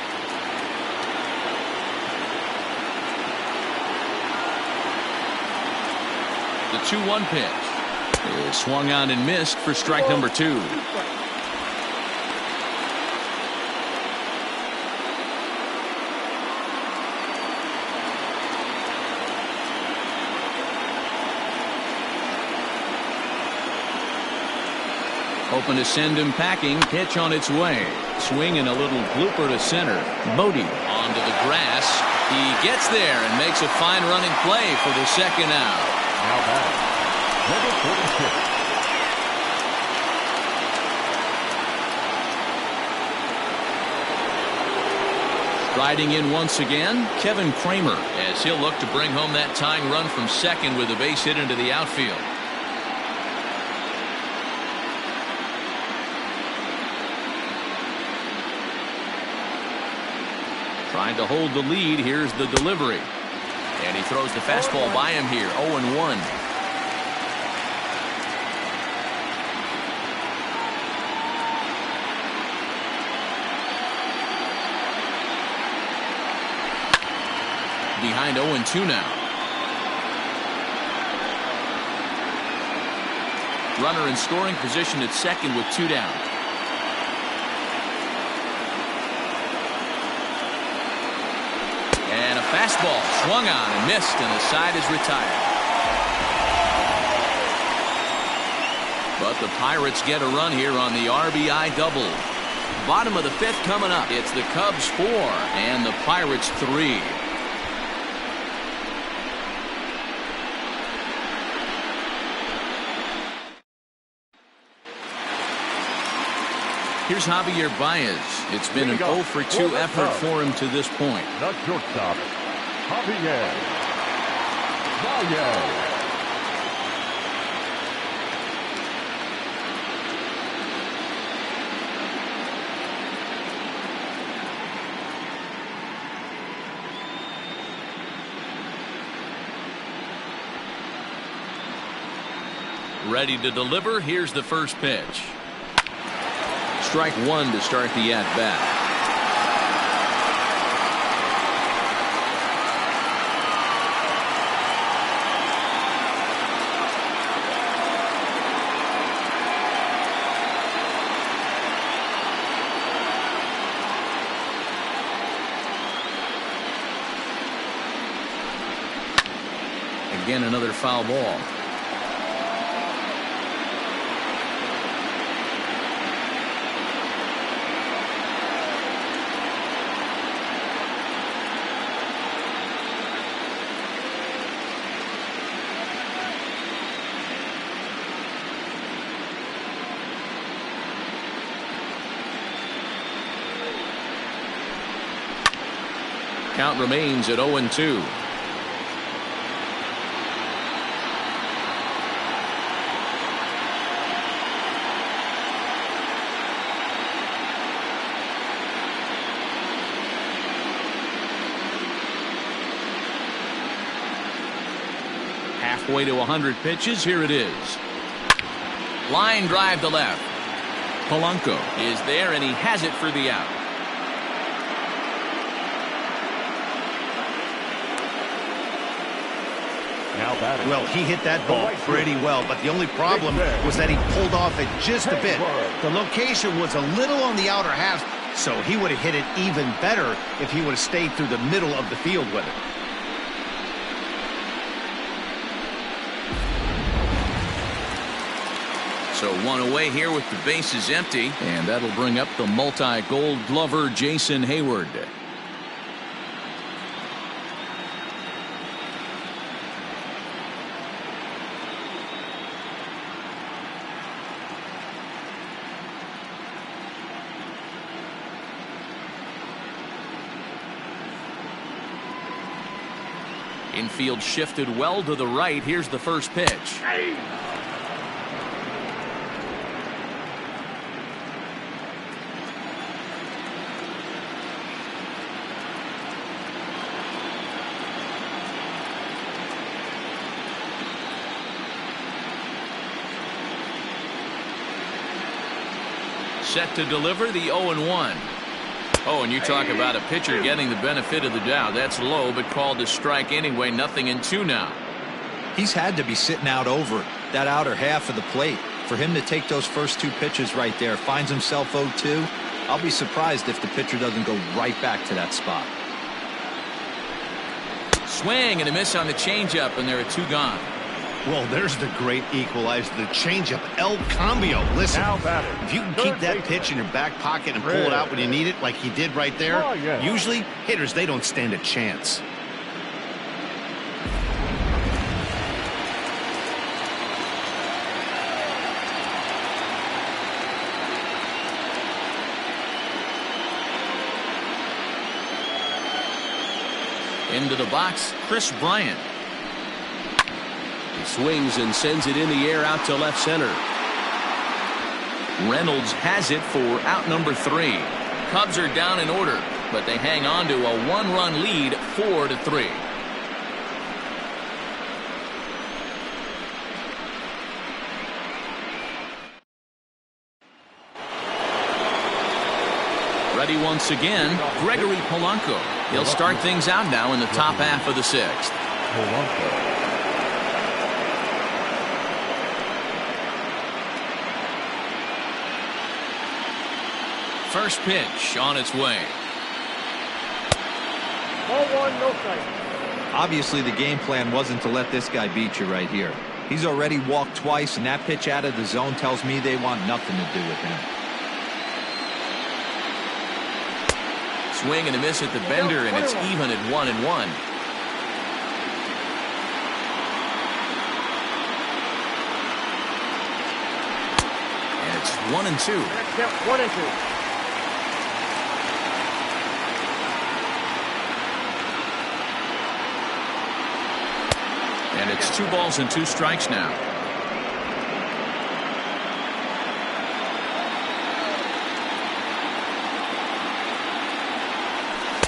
Speaker 1: The 2-1 pitch is swung on and missed for strike number 2. Hoping to send him packing. Pitch on its way. Swing and a little blooper to center. Bodie onto the grass. He gets there and makes a fine running play for the second out.
Speaker 3: Now back, number 46.
Speaker 1: Riding in once again, Kevin Kramer, as he'll look to bring home that tying run from second with a base hit into the outfield. Trying to hold the lead. Here's the delivery. And he throws the fastball by him here. 0-1. Behind 0-2 now. Runner in scoring position at second with 2 down. And a fastball swung on and missed, and the side is retired. But the Pirates get a run here on the RBI double. Bottom of the 5th coming up. It's the Cubs 4 and the Pirates 3. Here's Javier Baez. It's been an 0 for 2 effort for him to this point.
Speaker 3: The shortstop, Javier Baez.
Speaker 1: Ready to deliver. Here's the first pitch. Strike 1 to start the at-bat. Again, another foul ball. Count remains at 0-2. Halfway to 100 pitches. Here it is. Line drive to left. Polanco is there, and he has it for the out.
Speaker 2: Well, he hit that ball pretty well, but the only problem was that he pulled off it just a bit. The location was a little on the outer half, so he would have hit it even better if he would have stayed through the middle of the field with it.
Speaker 1: So 1 away here with the bases empty, and that'll bring up the multi-gold glover Jason Hayward. Infield shifted well to the right. Here's the first pitch. Set to deliver the 0-1. Oh, and you talk about a pitcher getting the benefit of the doubt. That's low, but called to strike anyway. 0-2 now.
Speaker 4: He's had to be sitting out over that outer half of the plate. For him to take those first 2 pitches right there, finds himself 0-2. I'll be surprised if the pitcher doesn't go right back to that spot.
Speaker 1: Swing and a miss on the changeup, and there are 2 gone.
Speaker 2: Well, there's the great equalizer, the changeup, El Cambio. Listen,
Speaker 3: Now batting.
Speaker 2: if you can keep that pitch in your back pocket and pull it out when you need it like he did right there, usually hitters, they don't stand a chance.
Speaker 1: Into the box, Chris Bryant. He swings and sends it in the air out to left center. Reynolds has it for out number 3. Cubs are down in order, but they hang on to a 1-run lead, 4-3. Ready once again, Gregory Polanco. He'll start things out now in the top half of the 6th. First pitch on its way.
Speaker 5: Ball 1, no strike.
Speaker 4: Obviously, the game plan wasn't to let this guy beat you right here. He's already walked twice, and that pitch out of the zone tells me they want nothing to do with him.
Speaker 1: Swing and a miss at the bender, and it's even at 1-1. And it's 1-2.
Speaker 5: Yep, 1-2.
Speaker 1: And it's 2 balls and 2 strikes now.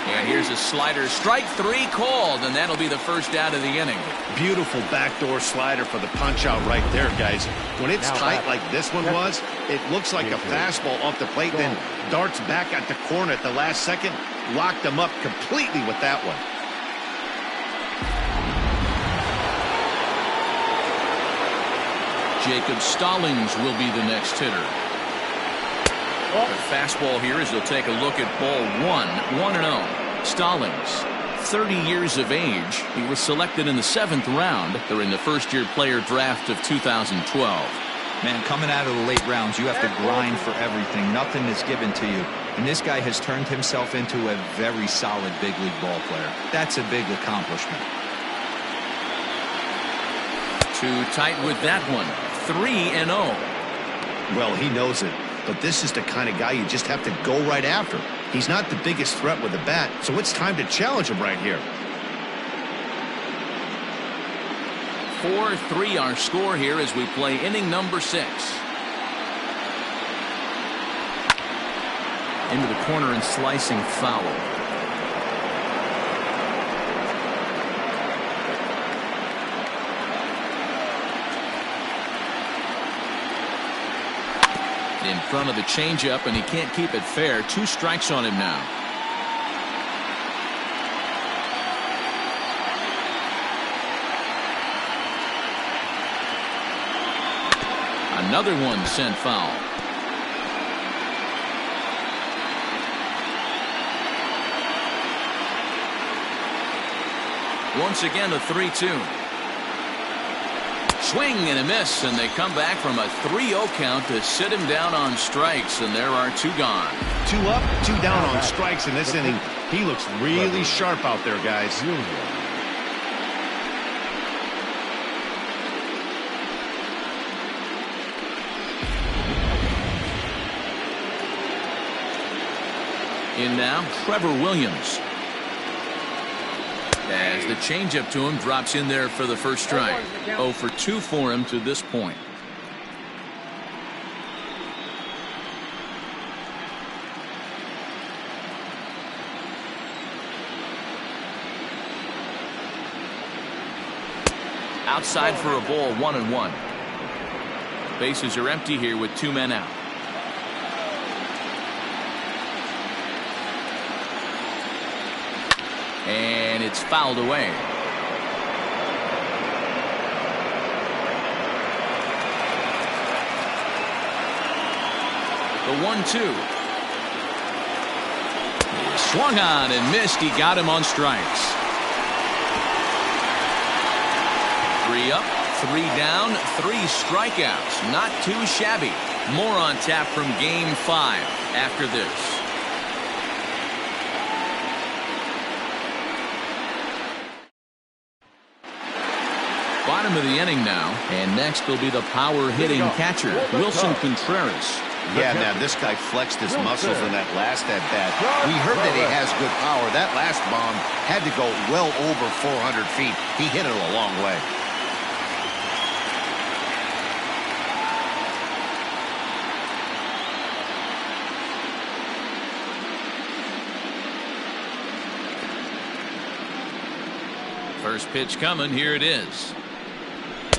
Speaker 1: And here's a slider. Strike 3 called, and that'll be the first out of the inning.
Speaker 2: Beautiful backdoor slider for the punch out right there, guys. When it's tight like this one was, it looks like a fastball off the plate, then darts back at the corner at the last second. Locked them up completely with that one.
Speaker 1: Jacob Stallings will be the next hitter. The fastball here as he'll take a look at ball 1-0. Stallings, 30 years of age. He was selected in the 7th round during the first-year player draft of 2012.
Speaker 4: Man, coming out of the late rounds, you have to grind for everything. Nothing is given to you. And this guy has turned himself into a very solid big league ball player. That's a big accomplishment.
Speaker 1: Too tight with that one. 3-0.
Speaker 2: Well, he knows it. But this is the kind of guy you just have to go right after. He's not the biggest threat with the bat, so it's time to challenge him right here.
Speaker 1: 4-3 our score here as we play inning number 6. Into the corner and slicing foul. In front of the changeup, and he can't keep it fair. 2 strikes on him now. Another one sent foul. Once again, a 3-2. Swing and a miss, and they come back from a 3-0 count to sit him down on strikes, and there are 2 gone.
Speaker 2: 2 up, 2 down on strikes in this inning. He looks really sharp out there, guys.
Speaker 1: In now, Trevor Williams. As the changeup to him drops in there for the first strike. 0 for 2 for him to this point. Outside for a ball, 1-1. Bases are empty here with 2 men out. And it's fouled away. The 1-2. Swung on and missed. He got him on strikes. 3 up, 3 down, 3 strikeouts. Not too shabby. More on tap from Game 5 after this. Bottom of the inning now, and next will be the power hitting catcher, Wilson Contreras.
Speaker 2: Yeah, man, this guy flexed his muscles in that last at-bat. We heard that he has good power. That last bomb had to go well over 400 feet. He hit it a long way.
Speaker 1: First pitch coming, here it is.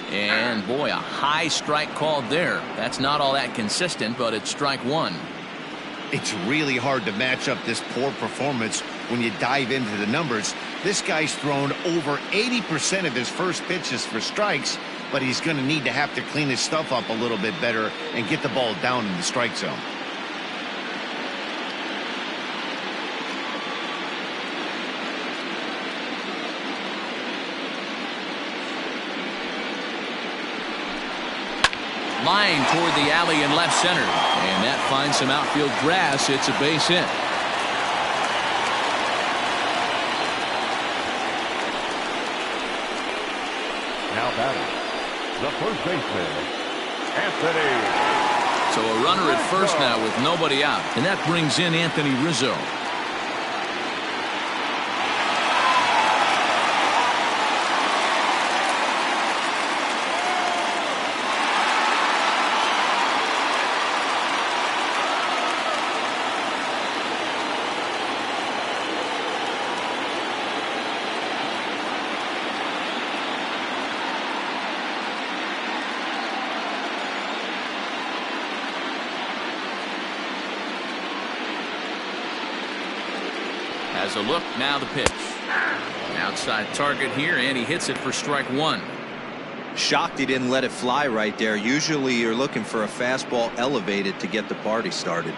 Speaker 1: And boy, a high strike called there. That's not all that consistent, but it's strike 1.
Speaker 2: It's really hard to match up this poor performance when you dive into the numbers. This guy's thrown over 80% of his first pitches for strikes, but he's going to need to have to clean his stuff up a little bit better and get the ball down in the strike zone.
Speaker 1: Line toward the alley in left center, and that finds some outfield grass. It's a base hit.
Speaker 3: Now batting, the first baseman, Anthony.
Speaker 1: So a runner at first now with nobody out, and that brings in Anthony Rizzo. Has a look, now the pitch. Outside target here, and he hits it for strike 1.
Speaker 4: Shocked he didn't let it fly right there. Usually you're looking for a fastball elevated to get the party started.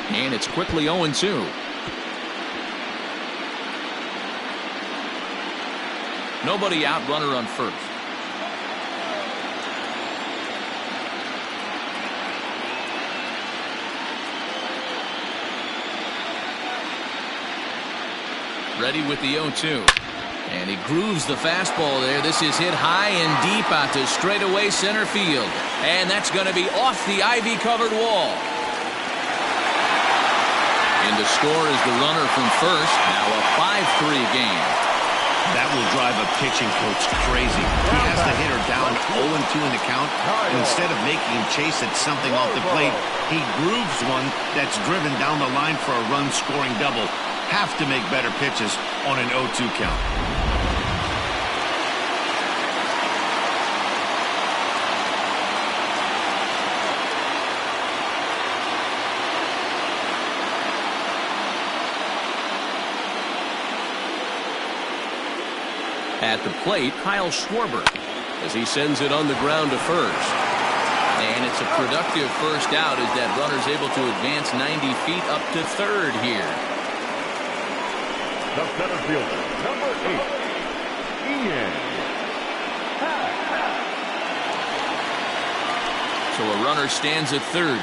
Speaker 1: And it's quickly 0-2. Nobody out, runner on first. Ready with the 0-2. And he grooves the fastball there. This is hit high and deep out to straightaway center field. And that's going to be off the ivy-covered wall. And the score is the runner from first. Now a 5-3 game.
Speaker 2: That will drive a pitching coach crazy. He has the hitter down 0-2 in the count, and instead of making him chase at something off the plate, he grooves one that's driven down the line for a run-scoring double. Have to make better pitches on an 0-2 count.
Speaker 1: At the plate, Kyle Schwarber, as he sends it on the ground to first. And it's a productive first out as that runner's able to advance 90 feet up to third here.
Speaker 3: The center fielder, number 8, Ian.
Speaker 1: So a runner stands at third.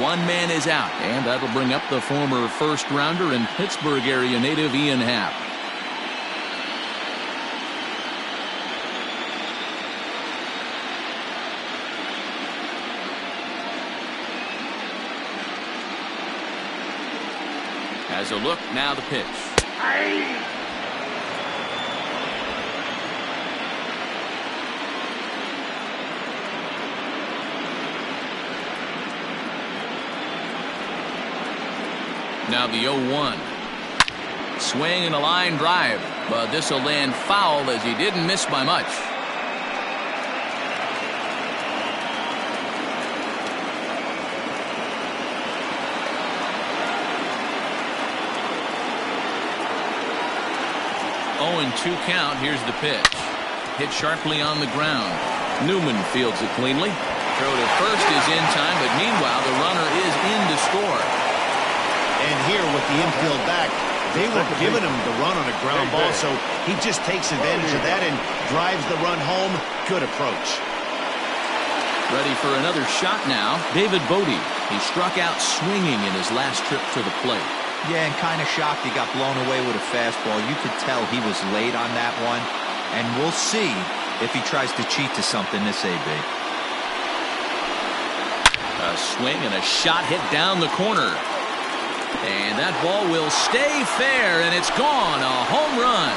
Speaker 1: One man is out, and that'll bring up the former first-rounder and Pittsburgh area native Ian Happ. Has a look, now the pitch. Now the 0-1. Swing and a line drive, but this will land foul as he didn't miss by much. Oh, and 2 count. Here's the pitch. hit sharply on the ground. Newman fields it cleanly. Throw to first is in time, but meanwhile the runner is in to score.
Speaker 2: And here with the infield back, they were giving him the run on a ground ball, so he just takes advantage of that and drives the run home. Good approach.
Speaker 1: Ready for another shot now, David Bodie. He struck out swinging in his last trip to the plate.
Speaker 4: Yeah, and kind of shocked he got blown away with a fastball. You could tell he was late on that one, and we'll see if he tries to cheat to something this AB.
Speaker 1: A swing and a shot hit down the corner. And that ball will stay fair, and it's gone. A home run.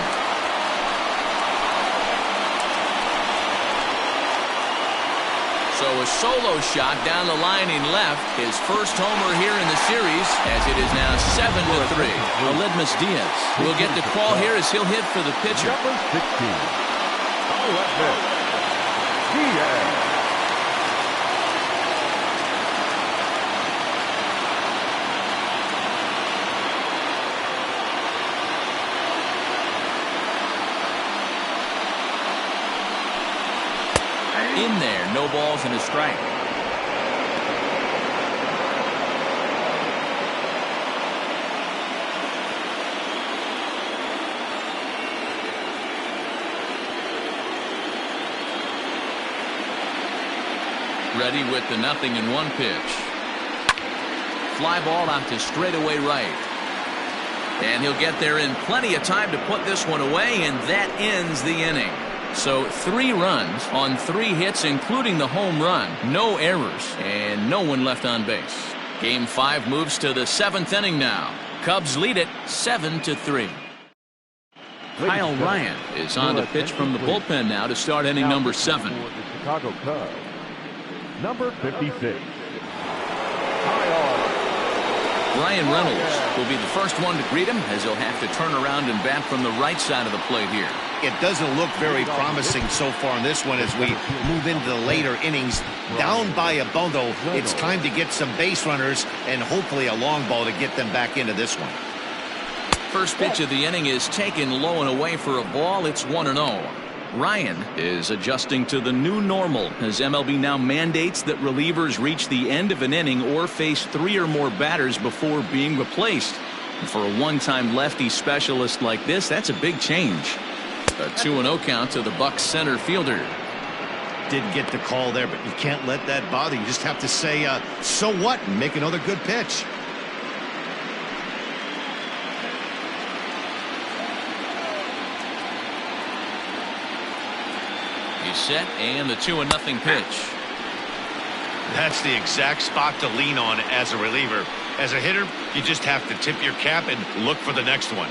Speaker 1: So a solo shot down the line in left. His first homer here in the series, as it is now 7-3. Aledmus Diaz will get the call here as he'll hit for the pitcher.
Speaker 3: Number 16. Aledmus Diaz.
Speaker 1: In there, no balls and a strike. Ready with the 0-1 pitch. Fly ball out to straightaway right. And he'll get there in plenty of time to put this one away, and that ends the inning. So 3 runs on 3 hits, including the home run. No errors and no one left on base. Game 5 moves to the 7th inning now. Cubs lead it 7-3. Kyle Ryan is on the pitch from the bullpen now to start inning number 7.
Speaker 3: For the Chicago Cubs, number 56.
Speaker 1: Ryan Reynolds will be the first one to greet him, as he'll have to turn around and bat from the right side of the plate here.
Speaker 2: It doesn't look very promising so far in this one as we move into the later innings. Down by a bundle, it's time to get some base runners and hopefully a long ball to get them back into this one.
Speaker 1: First pitch of the inning is taken low and away for a ball. It's 1-0. Ryan is adjusting to the new normal as MLB now mandates that relievers reach the end of an inning or face 3 or more batters before being replaced. And for a one-time lefty specialist like this, that's a big change. A 2-0 count to the Bucs center fielder.
Speaker 2: Didn't get the call there, but you can't let that bother you. Just have to say, so what, and make another good pitch.
Speaker 1: He's set, and the 2-0 pitch.
Speaker 2: That's the exact spot to lean on as a reliever. As a hitter, you just have to tip your cap and look for the next one.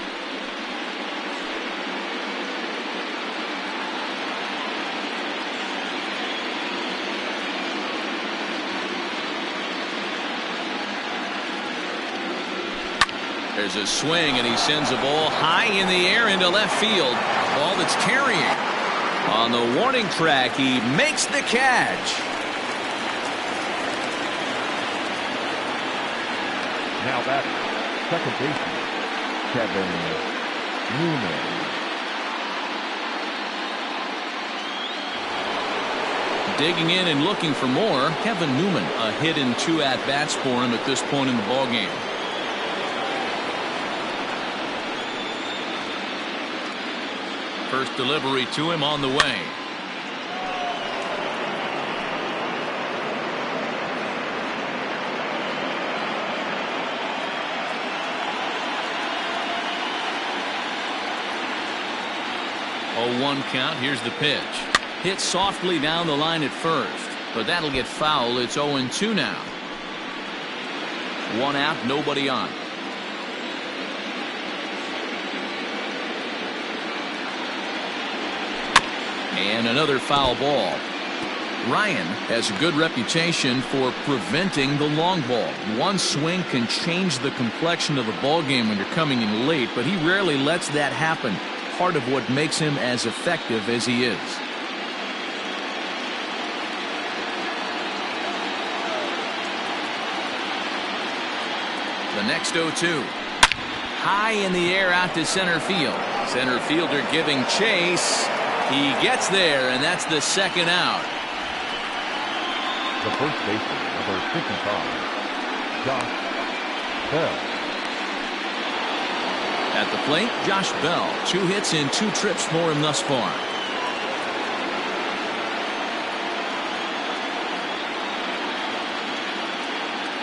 Speaker 1: There's a swing, and he sends a ball high in the air into left field. Ball that's carrying. On the warning track, he makes the catch.
Speaker 3: Now that's second baseman, Kevin Newman.
Speaker 1: Digging in and looking for more, Kevin Newman. A hit in 2 at-bats for him at this point in the ballgame. First delivery to him on the way. Oh, 1 count. Here's the pitch. Hit softly down the line at first, but that'll get foul. It's 0-2 now. 1 out, nobody on. And another foul ball. Ryan has a good reputation for preventing the long ball. One swing can change the complexion of the ball game when you're coming in late, but he rarely lets that happen. Part of what makes him as effective as he is. The next 0-2. High in the air out to center field. Center fielder giving chase. He gets there, and that's the second out.
Speaker 3: The first baseman, number 55, Josh Bell.
Speaker 1: At the plate, Josh Bell. 2 hits in 2 trips for him thus far.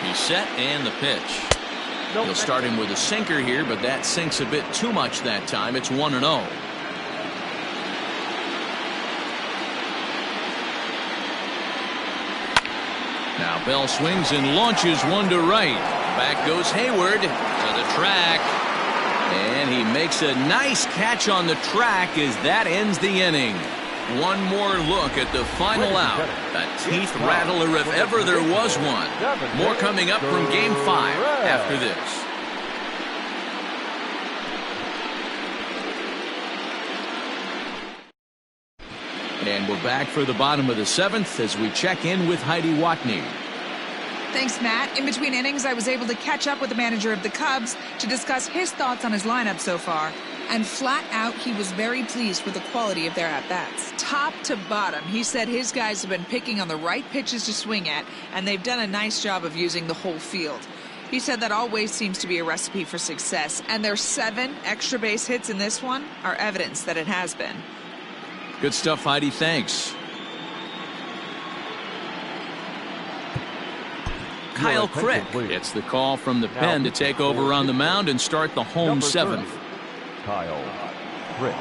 Speaker 1: He's set, and the pitch. He'll start him with a sinker here, but that sinks a bit too much that time. It's 1-0. Now Bell swings and launches one to right. Back goes Hayward to the track. And he makes a nice catch on the track as that ends the inning. One more look at the final out. A teeth rattler if ever there was one. More coming up from Game 5 after this. And we're back for the bottom of the 7th as we check in with Heidi Watney.
Speaker 6: Thanks, Matt. In between innings, I was able to catch up with the manager of the Cubs to discuss his thoughts on his lineup so far. And flat out, he was very pleased with the quality of their at-bats. Top to bottom, he said his guys have been picking on the right pitches to swing at, and they've done a nice job of using the whole field. He said that always seems to be a recipe for success, and their 7 extra base hits in this one are evidence that it has been.
Speaker 1: Good stuff, Heidi. Thanks. Kyle Crick gets the call from the pen to take over on the mound and start the home 7th.
Speaker 3: Kyle Crick.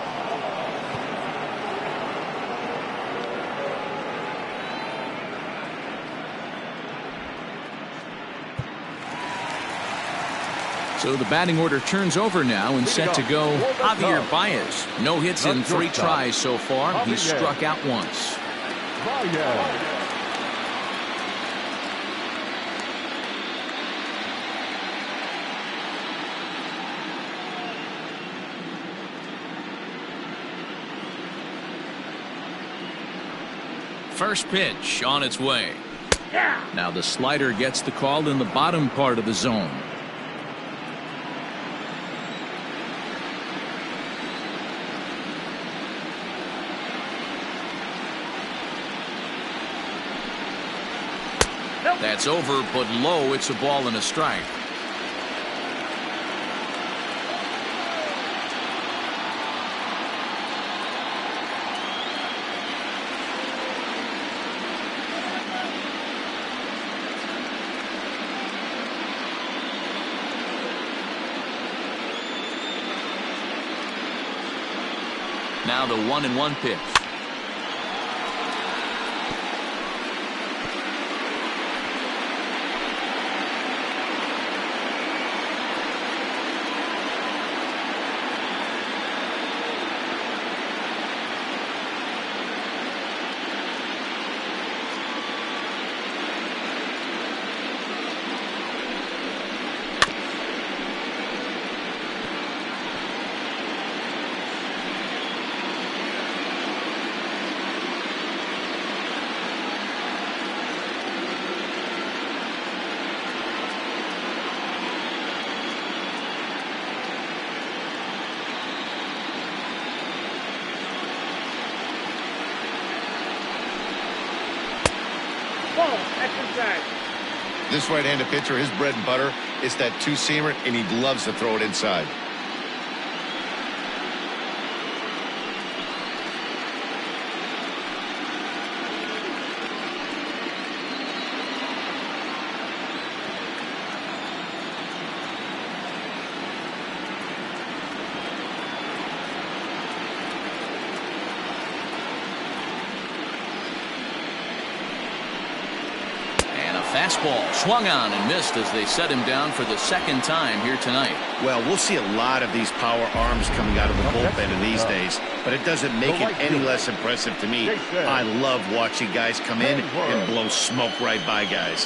Speaker 1: So the batting order turns over now and set to go Javier Baez. No hits in 3 tries so far. He's struck out once. First pitch on its way. Now the slider gets the call in the bottom part of the zone. That's over, but low. It's a ball and a strike. Now the 1-1 pitch.
Speaker 2: This right-handed pitcher, his bread and butter is that two-seamer, and he loves to throw it inside.
Speaker 1: Fastball swung on and missed as they set him down for the 2nd time here tonight.
Speaker 2: Well, we'll see a lot of these power arms coming out of the bullpen in these days, but it doesn't make it any less impressive to me. I love watching guys come in and blow smoke right by guys.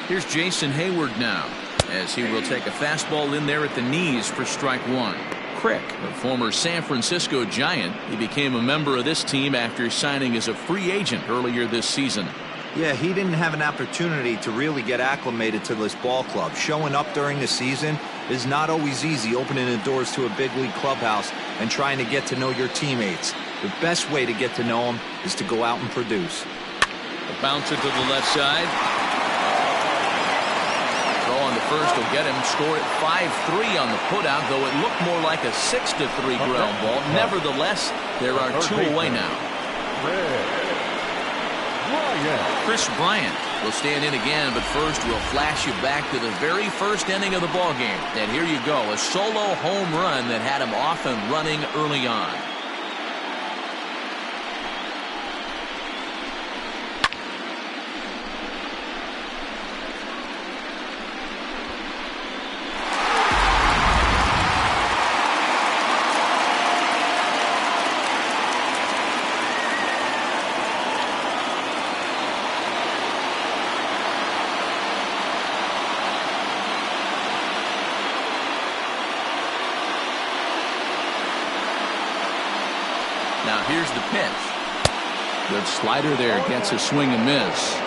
Speaker 1: Here's Jason Hayward now, as he will take a fastball in there at the knees for strike 1. Crick, a former San Francisco Giant. He became a member of this team after signing as a free agent earlier this season.
Speaker 4: Yeah, he didn't have an opportunity to really get acclimated to this ball club. Showing up during the season is not always easy, opening the doors to a big league clubhouse and trying to get to know your teammates. The best way to get to know them is to go out and produce.
Speaker 1: A bouncer to the left side. Throw on the first will get him. Score at 5-3 on the putout, though it looked more like a 6-3 ground ball. Nevertheless, there are 2 away now. Chris Bryant will stand in again, but first we'll flash you back to the very first inning of the ball game. And here you go, a solo home run that had him off and running early on. Now here's the pitch. Good slider there, gets a swing and miss.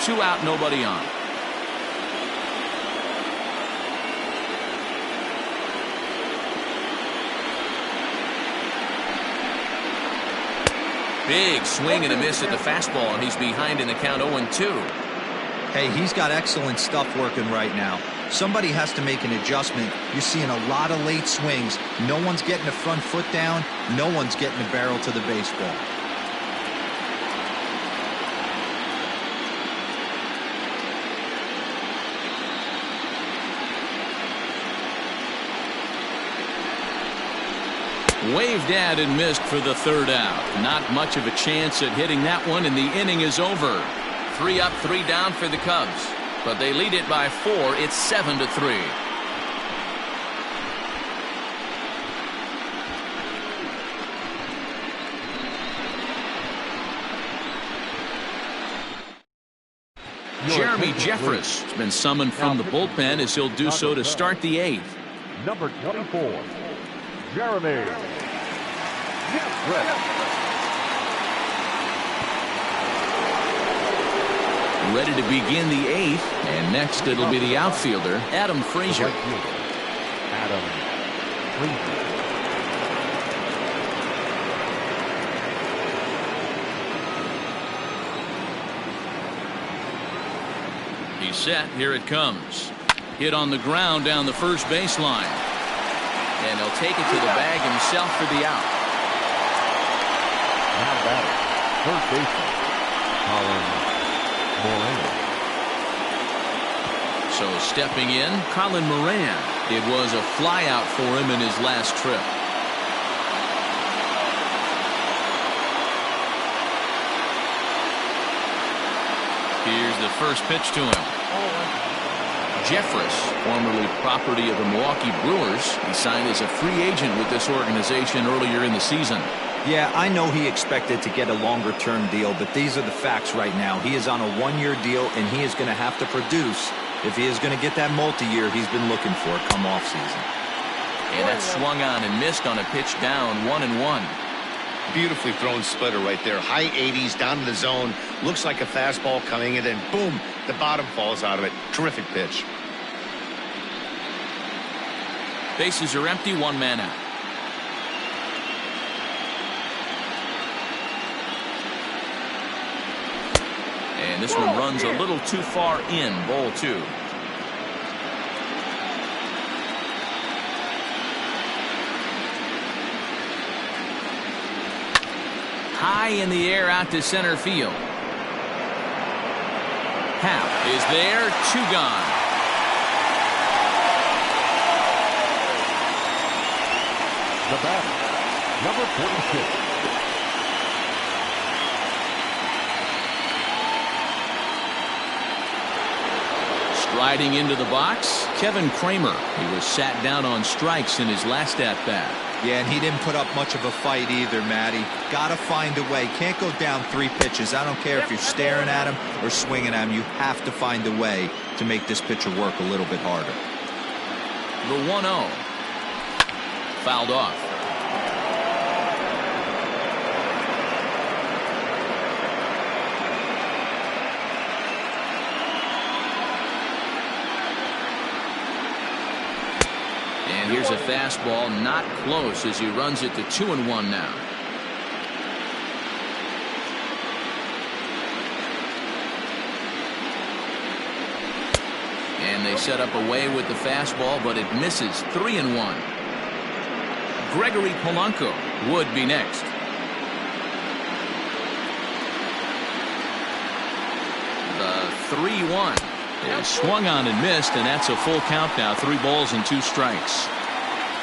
Speaker 1: Two out, nobody on. Big swing and a miss at the fastball, and he's behind in the count 0-2.
Speaker 4: Hey, he's got excellent stuff working right now. Somebody has to make an adjustment. You're seeing a lot of late swings. No one's getting the front foot down. No one's getting the barrel to the baseball.
Speaker 1: Waved at and missed for the third out. Not much of a chance at hitting that one, and the inning is over. 3 up, 3 down for the Cubs, but they lead it by 4. It's 7-3. Jeremy Jeffress has been summoned from the bullpen as he'll do so to start the 8th.
Speaker 3: Number 24, Jeremy Jeffress.
Speaker 1: Ready to begin the 8th, and next it'll be the outfielder, Adam Frazier.
Speaker 3: Adam Frazier.
Speaker 1: He's set. Here it comes. Hit on the ground down the first baseline. And he'll take it to the bag himself for the out.
Speaker 3: Now batting, first baseman, Colin Moran.
Speaker 1: So stepping in, Colin Moran. It was a flyout for him in his last trip. Here's the first pitch to him. Jeffress, formerly property of the Milwaukee Brewers, he signed as a free agent with this organization earlier in the season.
Speaker 4: Yeah, I know he expected to get a longer-term deal, but these are the facts right now. He is on a 1-year deal, and he is going to have to produce if he is going to get that multi-year he's been looking for come off-season.
Speaker 1: And that swung on and missed on a pitch down, 1-1.
Speaker 2: Beautifully thrown splitter right there. High 80s down in the zone. Looks like a fastball coming, and then boom, the bottom falls out of it. Terrific pitch.
Speaker 1: Bases are empty, 1 man out. And this one runs a little too far in, ball 2. High in the air out to center field. Half is there, 2 gone.
Speaker 3: The batter, number 46.
Speaker 1: Riding into the box, Kevin Kramer. He was sat down on strikes in his last at-bat.
Speaker 4: Yeah, and he didn't put up much of a fight either, Matty. Got to find a way. Can't go down 3 pitches. I don't care if you're staring at him or swinging at him. You have to find a way to make this pitcher work a little bit harder.
Speaker 1: The 1-0. Fouled off. And here's a fastball, not close, as he runs it to 2-1 now. And they set up away with the fastball, but it misses. 3-1. Gregory Polanco would be next. The 3-1 is swung on and missed, and that's a full count now. 3 balls and 2 strikes.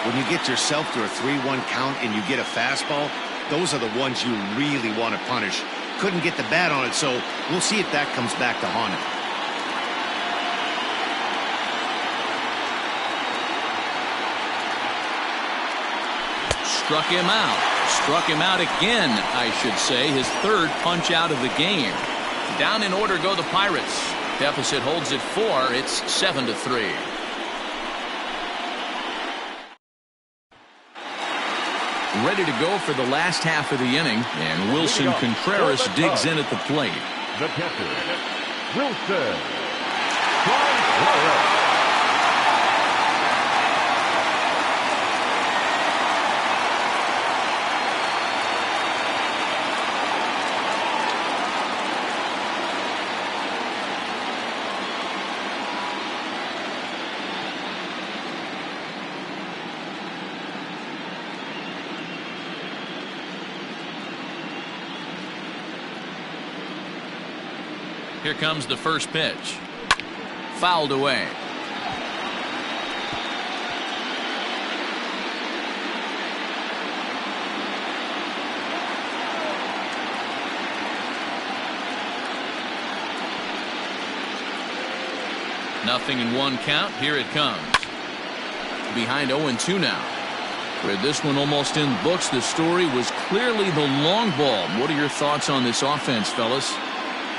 Speaker 2: When you get yourself to a 3-1 count and you get a fastball, those are the ones you really want to punish. Couldn't get the bat on it, so we'll see if that comes back to haunt him.
Speaker 1: Struck him out. Struck him out again, I should say. His 3rd punch out of the game. Down in order go the Pirates. Deficit holds at 4. It's 7-3. Ready to go for the last half of the inning, and Wilson Contreras digs in at the plate.
Speaker 3: The catcher, Wilson Contreras.
Speaker 1: Here comes the first pitch. Fouled away. Nothing in 1 count. Here it comes. Behind 0-2 now. With this one almost in the books, the story was clearly the long ball. What are your thoughts on this offense, fellas?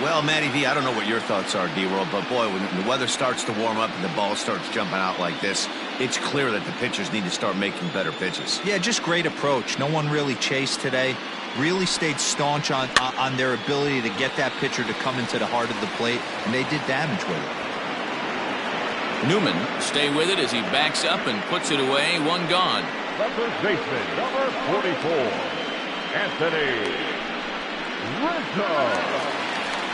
Speaker 2: Well, Matty V, I don't know what your thoughts are, D-World, but boy, when the weather starts to warm up and the ball starts jumping out like this, it's clear that the pitchers need to start making better pitches.
Speaker 4: Yeah, just great approach. No one really chased today. Really stayed staunch on their ability to get that pitcher to come into the heart of the plate, and they did damage with it.
Speaker 1: Newman stay with it as he backs up and puts it away. 1 gone.
Speaker 3: The first baseman, number 44, Anthony Rizzo.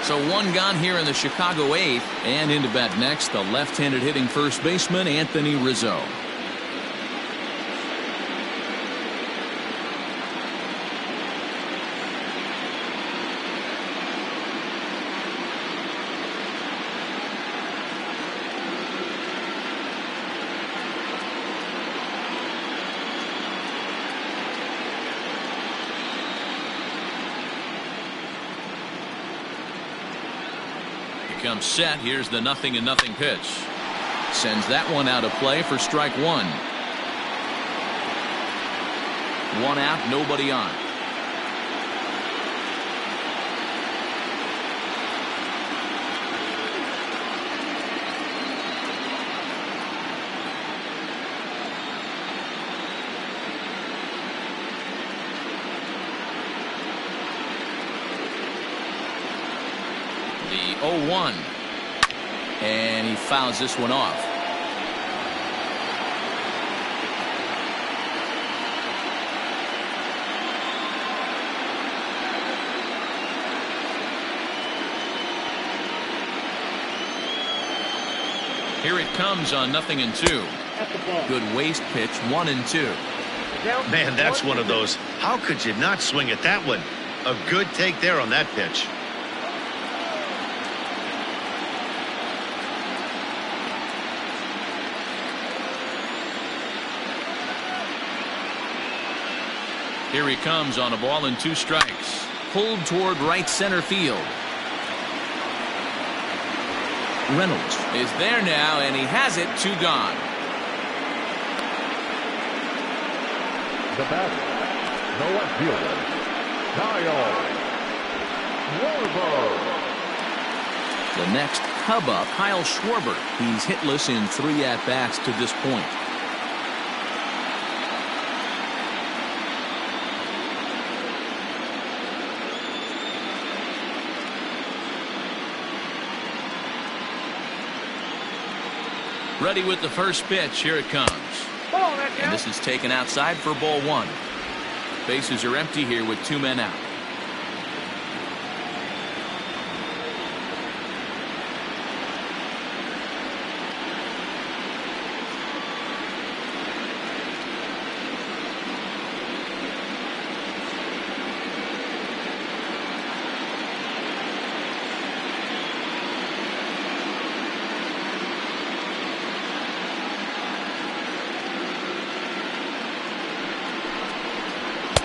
Speaker 1: So 1 gone here in the Chicago 8th, and into bat next, the left-handed hitting first baseman, Anthony Rizzo. Comes set. Here's the 0-0 pitch. Sends that one out of play for strike 1. 1 out, nobody on. The 0-1, and he fouls this one off. Here it comes on 0-2. Good waste pitch, 1-2.
Speaker 2: Man, that's one of those. How could you not swing at that one? A good take there on that pitch.
Speaker 1: Here he comes on a ball and 2 strikes. Pulled toward right center field. Reynolds is there now, and he has it. 2 gone.
Speaker 3: The batter, no left fielder, Kyle Schwarber.
Speaker 1: The next Cub up, Kyle Schwarber. He's hitless in 3 at-bats to this point. Ready with the first pitch. Here it comes. And this is taken outside for ball 1. Bases are empty here with 2 men out.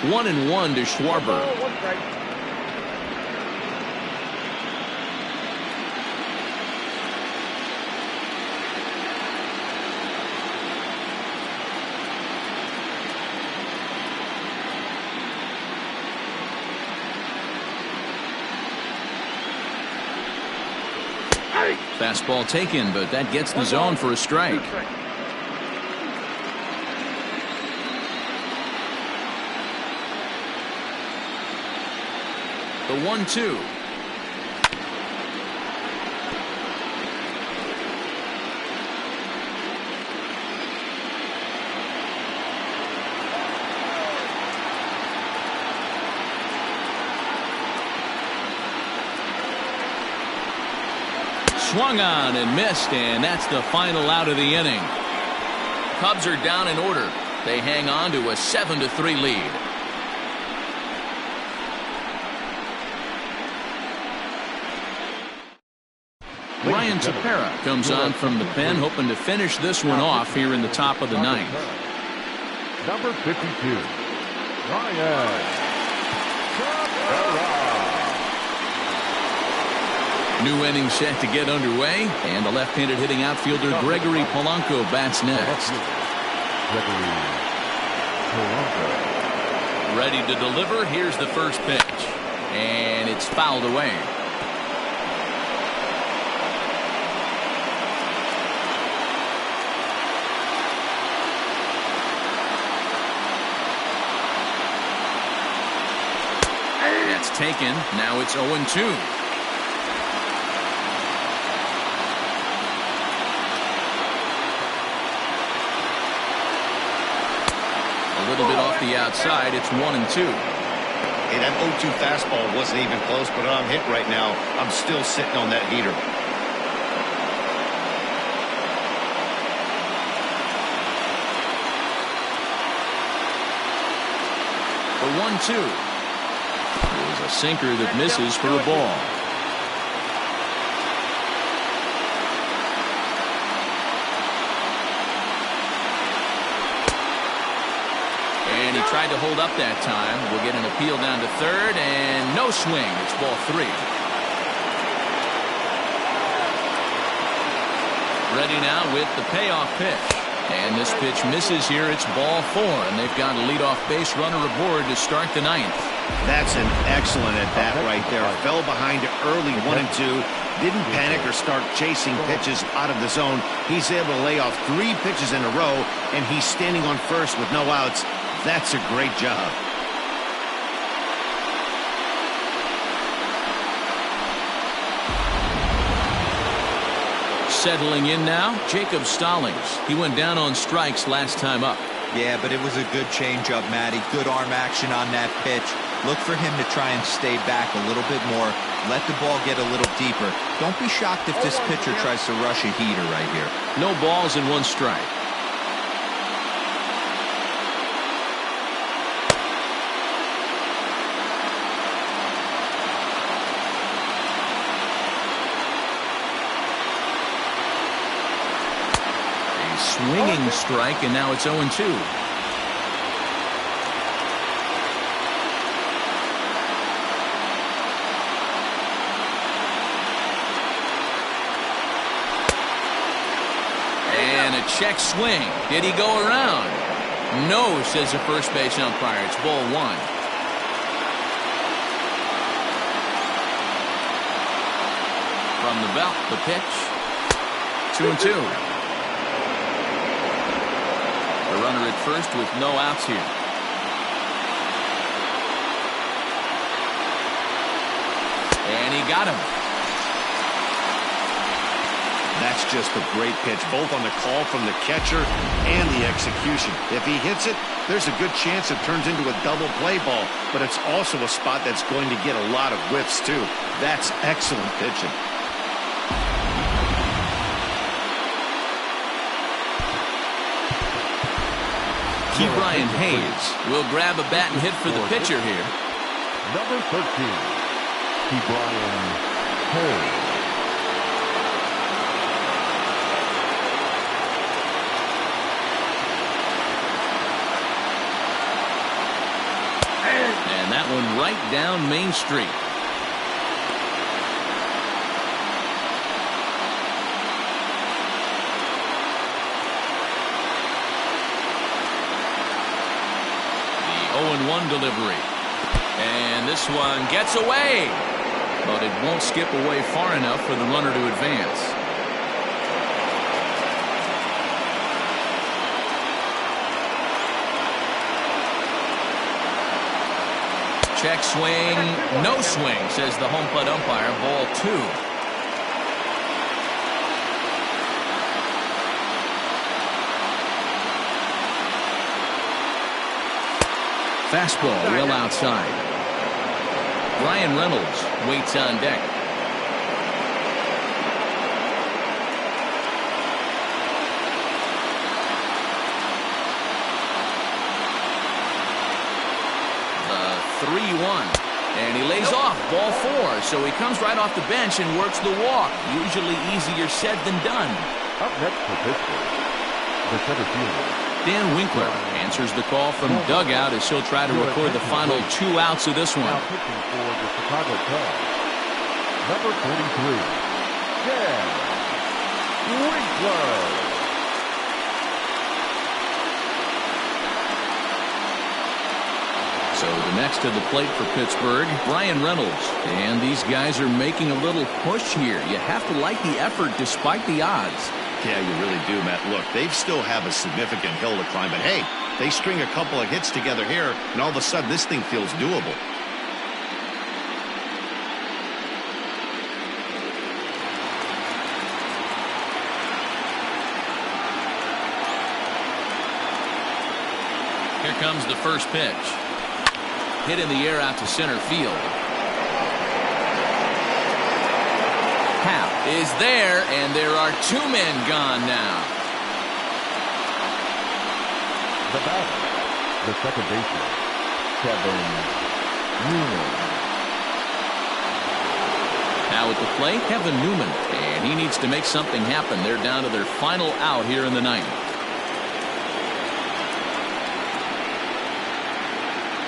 Speaker 1: One and one to Schwarber. Fastball taken, but that gets the zone for a strike. The 1-2. Swung on and missed, and that's the final out of the inning. Cubs are down in order. They hang on to a 7-3 lead. Ryan Tepera comes on from the pen, hoping to finish this one off here in the top of the 9th.
Speaker 3: Number 52, Ryan Tepera.
Speaker 1: New inning set to get underway, and the left-handed hitting outfielder Gregory Polanco bats next.
Speaker 3: Gregory Polanco.
Speaker 1: Ready to deliver. Here's the first pitch, and it's fouled away. That's taken. Now it's 0-2. A little bit off the outside. It's 1-2.
Speaker 2: Hey, that 0-2 fastball wasn't even close, but I'm hit right now. I'm still sitting on that heater.
Speaker 1: The 1-2. Is a sinker that misses for a ball. And he tried to hold up that time. We'll get an appeal down to third, and no swing. It's ball 3. Ready now with the payoff pitch. And this pitch misses here. It's ball 4, and they've got a leadoff base runner aboard to start the 9th.
Speaker 2: That's an excellent at-bat right there. Fell behind early 1-2. Didn't panic or start chasing pitches out of the zone. He's able to lay off 3 pitches in a row, and he's standing on first with no outs. That's a great job.
Speaker 1: Settling in now, Jacob Stallings. He went down on strikes last time up.
Speaker 4: Yeah, but it was a good changeup, Matty. Good arm action on that pitch. Look for him to try and stay back a little bit more. Let the ball get a little deeper. Don't be shocked if this pitcher tries to rush a heater right here.
Speaker 1: No balls and 1 strike. Swinging strike, and now it's 0-2. Check swing. Did he go around? No, says the first base umpire. It's ball one. From the belt, the pitch. 2-2. The runner at first with no outs here. And he got him.
Speaker 2: That's just a great pitch, both on the call from the catcher and the execution. If he hits it, there's a good chance it turns into a double play ball, but it's also a spot that's going to get a lot of whiffs too. That's excellent pitching.
Speaker 1: Brian Hayes will grab a bat and hit for the pitcher here.
Speaker 3: Number 13, Brian Hayes.
Speaker 1: And that one right down Main Street. The 0-1 delivery. And this one gets away. But it won't skip away far enough for the runner to advance. Check swing, no swing, says the home plate umpire. Ball two. Fastball well outside. Ryan Reynolds waits on deck. The 3-1. And he lays off. Ball four. So he comes right off the bench and works the walk. Usually easier said than done.
Speaker 3: Up next for Pittsburgh, the center fielder,
Speaker 1: Dan Winkler answers the call from dugout as he'll try to record the final 2 outs of this one.
Speaker 3: now pitching for the Chicago Cubs, number 43, Dan Winkler.
Speaker 1: So the next to the plate for Pittsburgh, Brian Reynolds. And these guys are making a little push here. You have to like the effort despite the odds.
Speaker 2: Yeah, you really do, Matt. Look, they still have a significant hill to climb, but hey, they string a couple of hits together here, and all of a sudden this thing feels doable.
Speaker 1: Here comes the first pitch. Hit in the air out to center field. Hap is there, and there are 2 men gone now.
Speaker 3: The batter, the second baseman, Kevin Newman.
Speaker 1: Now at the plate, Kevin Newman, and he needs to make something happen. They're down to their final out here in the ninth.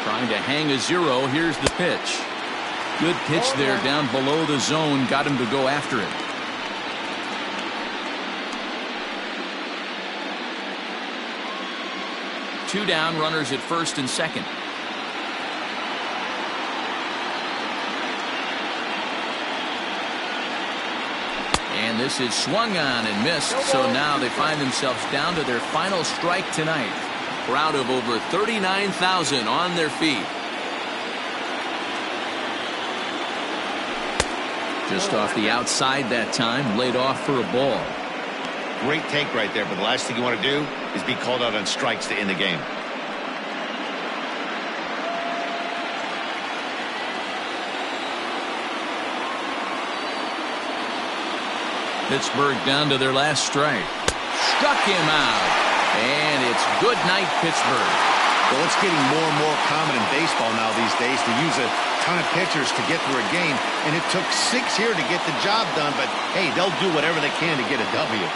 Speaker 1: Trying to hang a 0. Here's the pitch. Good pitch there down below the zone. Got him to go after it. Two down, runners at first and second. And this is swung on and missed. So now they find themselves down to their final strike tonight. Crowd of over 39,000 on their feet. Just off the outside that time, laid off for a ball.
Speaker 2: Great take right there, but the last thing you want to do is be called out on strikes to end the game.
Speaker 1: Pittsburgh down to their last strike. Struck him out. And it's good night, Pittsburgh.
Speaker 2: Well, it's getting more and more common in baseball now these days to use a ton of pitchers to get through a game. And it took 6 here to get the job done, but hey, they'll do whatever they can to get a W.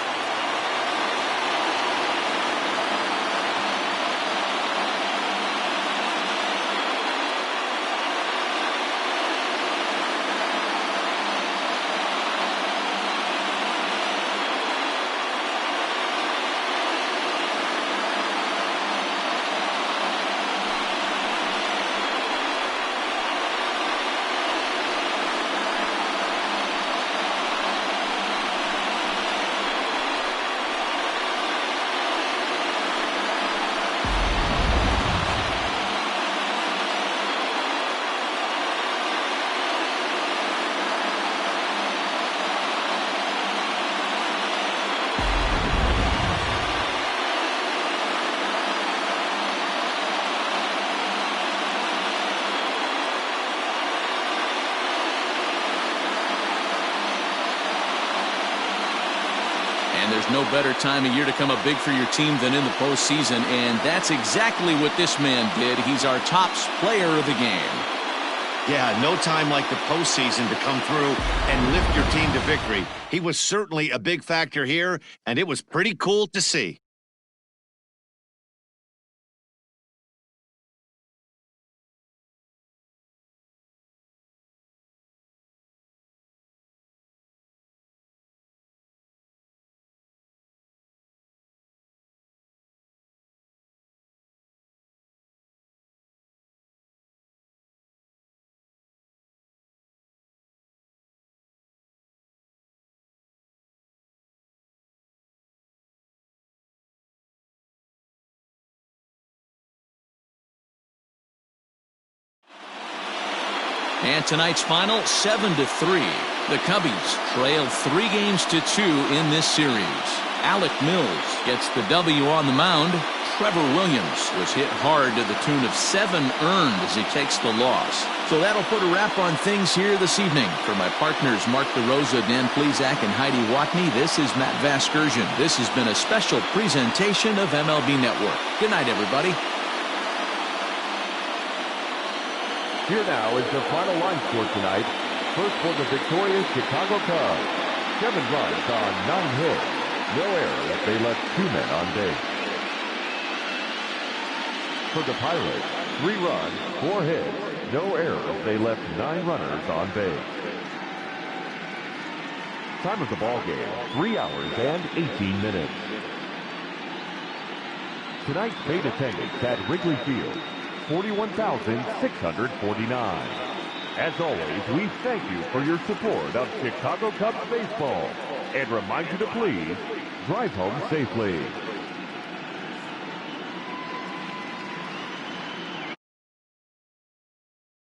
Speaker 1: And there's no better time of year to come up big for your team than in the postseason, and that's exactly what this man did. He's our top player of the game.
Speaker 2: Yeah, no time like the postseason to come through and lift your team to victory. He was certainly a big factor here, and it was pretty cool to see.
Speaker 1: And tonight's final, 7-3. The Cubbies trail 3 games to 2 in this series. Alec Mills gets the W on the mound. Trevor Williams was hit hard to the tune of 7 earned as he takes the loss. So that'll put a wrap on things here this evening. For my partners Mark DeRosa, Dan Plesac, and Heidi Watney, this is Matt Vasgersian. This has been a special presentation of MLB Network. Good night, everybody.
Speaker 3: Here now is the final line score tonight. First for the victorious Chicago Cubs. 7 runs on 9 hits. No errors. They left 2 men on base. For the Pirates, 3 runs, 4 hits. No errors. They left 9 runners on base. Time of the ball game, 3 hours and 18 minutes. Tonight's paid attendance at Wrigley Field, 41,649. As always, we thank you for your support of Chicago Cubs baseball and remind you to please drive home safely.